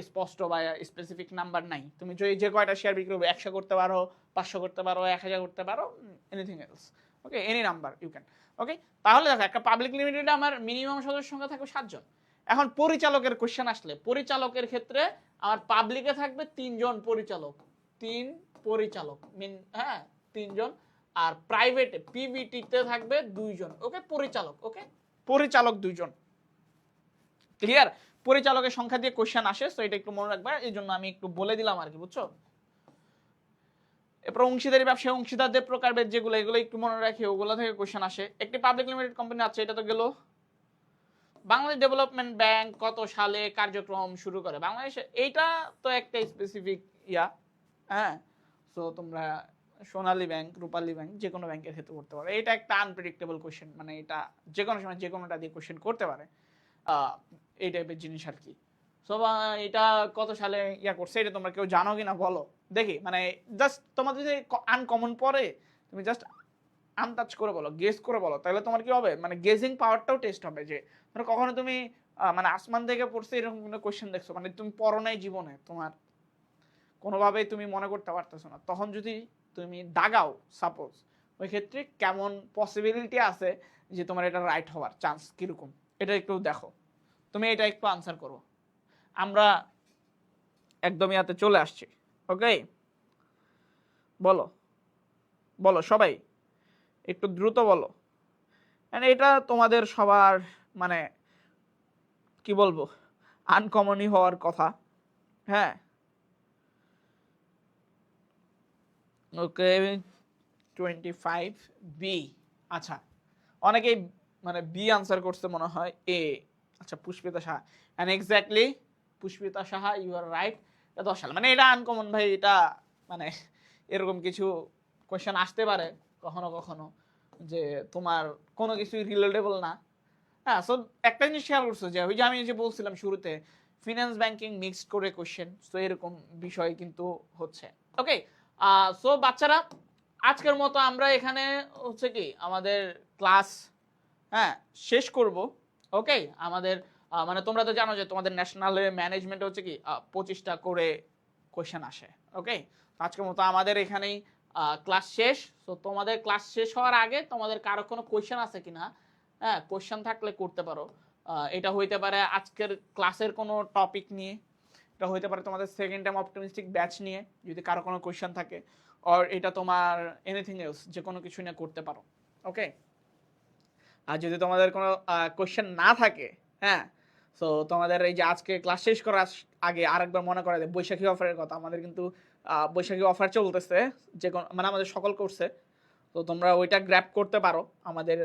স্পষ্ট বা স্পেসিফিক নাম্বার নাই। তুমি যে কয়টা শেয়ার বিক্রি করবে, 100 করতে পারো, 500 করতে পারো, 1000 করতে পারো, anything else. Okay, any number you can. Okay, তাহলে দেখো একটা পাবলিক লিমিটেডে আমার মিনিমাম সদস্য সংখ্যা থাকবে 7 জন। এখন পরিচালকের কোশ্চেন আসলে, পরিচালকের ক্ষেত্রে আমার পাবলিকে থাকবে 3 জন পরিচালক, 3 পরিচালক হ্যাঁ 3 জন। আর প্রাইভেটে পিভিটিতে থাকবে 2 জন। ওকে, পরিচালক, ওকে পরিচালক 2 জন। ক্লিয়ার? পরিচালকের সংখ্যা দিয়ে কোশ্চেন আসে, তো এটা একটু মনে রাখবা, এই জন্য আমি একটু বলে দিলাম আর কি, বুঝছো? এরপর অংশীদারি ব্যবসায় অংশীদারদের প্রকারভেদ যেগুলো, এগুলো একটু মনে রাখি, ওগুলো থেকে কোশ্চেন আসে। একটি পাবলিক লিমিটেড কোম্পানি আছে, এটা তো গেল। বাংলাদেশ ডেভেলপমেন্ট ব্যাংক কত সালে কার্যক্রম শুরু করে বাংলাদেশে? এইটা তো একটা স্পেসিফিক ইয়া। হ্যাঁ, সো তোমরা সোনালী ব্যাংক, রূপালী ব্যাংক, যে কোনো ব্যাংকের ক্ষেত্রে করতে পারো। এটা একটা আনপ্রেডিক্টেবল কোশ্চেন, মানে এটা যে কোনো সময় যে কোনোটা দিয়ে কোশ্চেন করতে পারে, এই টাইপের জিনিস আর কি। সো এটা কত সালে ইয়া করছে, এটা তোমরা কেউ জানো কিনা বলো দেখি। মানে জাস্ট তোমাদের যে আনকমন পড়ে, তুমি জাস্ট আনটাচ করে বলো, গেস করে বলো, তাহলে তোমার কি হবে, মানে গেজিং পাওয়ারটাও টেস্ট হবে। যে ধরো কখনো তুমি মানে আসমান থেকে পড়ছে এরকম কোনো কোশ্চেন দেখছো, মানে তুমি পড়ো নাই জীবনে, তোমার কোনোভাবেই তুমি মনে করতে পারতেছো না, তখন যদি তুমি দাগাও সাপোজ, ওই ক্ষেত্রে কেমন পসিবিলিটি আছে যে তোমার এটা রাইট হওয়ার চান্স কিরকম, এটা একটু দেখো। তুমি এটা একটু আনসার করো। আমরা একদমই হাতে চলে আসছি। ওকে, বলো বলো সবাই, একটু দ্রুত বলো। এটা তোমাদের সবার মানে কি বলবো, আনকমনই হওয়ার কথা। হ্যাঁ, ওকে, 25 বি। আচ্ছা, অনেকেই মানে বি আনসার করছে মনে হয়। এ, আচ্ছা Pushpita Saha, and exactly Pushpita Saha, you are right. এটা 10 সাল, মানে এটা আনকমন ভাই। এটা মানে এরকম কিছু কোয়েশ্চেন আসতে পারে কখনো কখনো, যে তোমার কোনো কিছুই রিলেটেবল না। হ্যাঁ, সো একটা জিনিস খেয়াল করছো যে ওই যে আমি যে বলছিলাম শুরুতে, ফিনান্স ব্যাংকিং মিক্সড করে কোয়েশ্চেন, সো এরকম বিষয় কিন্তু হচ্ছে। ওকে, সো বাচ্চারা আজকের মতো আমরা এখানে হচ্ছে কি আমাদের ক্লাস হ্যাঁ শেষ করব। ওকে, আমাদের মানে তোমরা তো জানো যে তোমাদের ন্যাশনাল ম্যানেজমেন্ট হচ্ছে কি 25টা করে কোশ্চেন আসে। ওকে, আজকের মতো আমাদের এখানেই ক্লাস শেষ। তো তোমাদের ক্লাস শেষ হওয়ার আগে তোমাদের কারো কোনো কোশ্চেন আছে কিনা, হ্যাঁ কোশ্চেন থাকলে করতে পারো। এটা হইতে পারে আজকের ক্লাসের কোনো টপিক নিয়ে, এটা হইতে পারে তোমাদের সেকেন্ড টাইম অপটিমিস্টিক ব্যাচ নিয়ে যদি কারো কোনো কোশ্চেন থাকে, আর এটা তোমার এনিথিং এলস যে কোনো কিছু নিয়ে করতে পারো। ওকে, আর যদি তোমাদের কোনো কোশ্চেন না থাকে, হ্যাঁ সো তোমাদের এই যে আজকে ক্লাস শেষ করার আগে আরেকবার মনে করা যায় বৈশাখী অফারের কথা। আমাদের কিন্তু বৈশাখী অফার চলতেছে, যে কোনো মানে আমাদের সকল কোর্সে। তো তোমরা ওইটা গ্র্যাব করতে পারো, আমাদের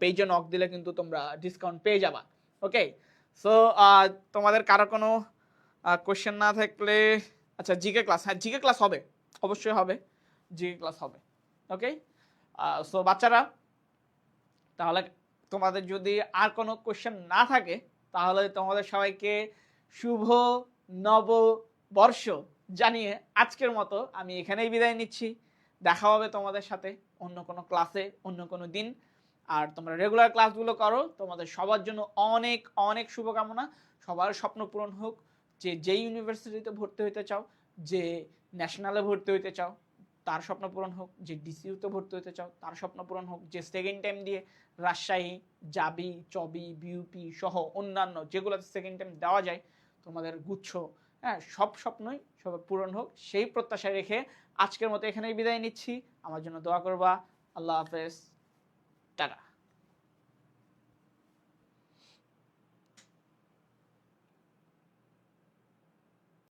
পেজে নক দিলে কিন্তু তোমরা ডিসকাউন্ট পেয়ে যাবা। ওকে, সো তোমাদের কারো কোনো কোশ্চেন না থাকলে, আচ্ছা জিকে ক্লাস, হ্যাঁ জিকে ক্লাস হবে, অবশ্যই হবে, জিকে ক্লাস হবে। ওকে, সো বাচ্চারা তাহলে তোমাদের যদি আর কোনো কোশ্চেন না থাকে তাহলে তোমাদের সবাইকে শুভ নববর্ষ জানিয়ে আজকের মতো আমি এখানেই বিদায় নিচ্ছি। দেখা হবে তোমাদের সাথে অন্য কোনো ক্লাসে অন্য কোনো দিন। আর তোমরা রেগুলার ক্লাসগুলো করো, তোমাদের সবার জন্য অনেক অনেক শুভকামনা। সবার স্বপ্ন পূরণ হোক, যে যেই ইউনিভার্সিটিতে ভর্তি হইতে চাও, যে ন্যাশনালে ভর্তি হইতে চাও তার স্বপ্ন পূরণ হোক, যে ডিসিউতে ভর্তি হতে চাও তার স্বপ্ন পূরণ হোক, যে সেকেন্ড টাইম দিয়ে রাজশাহী, জাবি, চবি, বিউপি সহ অন্যান্য যেগুলোতে সেকেন্ড টাইম দেওয়া যায় তোমাদের গুচ্ছ, হ্যাঁ সব স্বপ্নই সব পূরণ হোক সেই প্রত্যাশায় রেখে আজকের মতো এখানেই বিদায় নিচ্ছি। আমার জন্য দোয়া করবা। আল্লাহ হাফেজ, টাটা।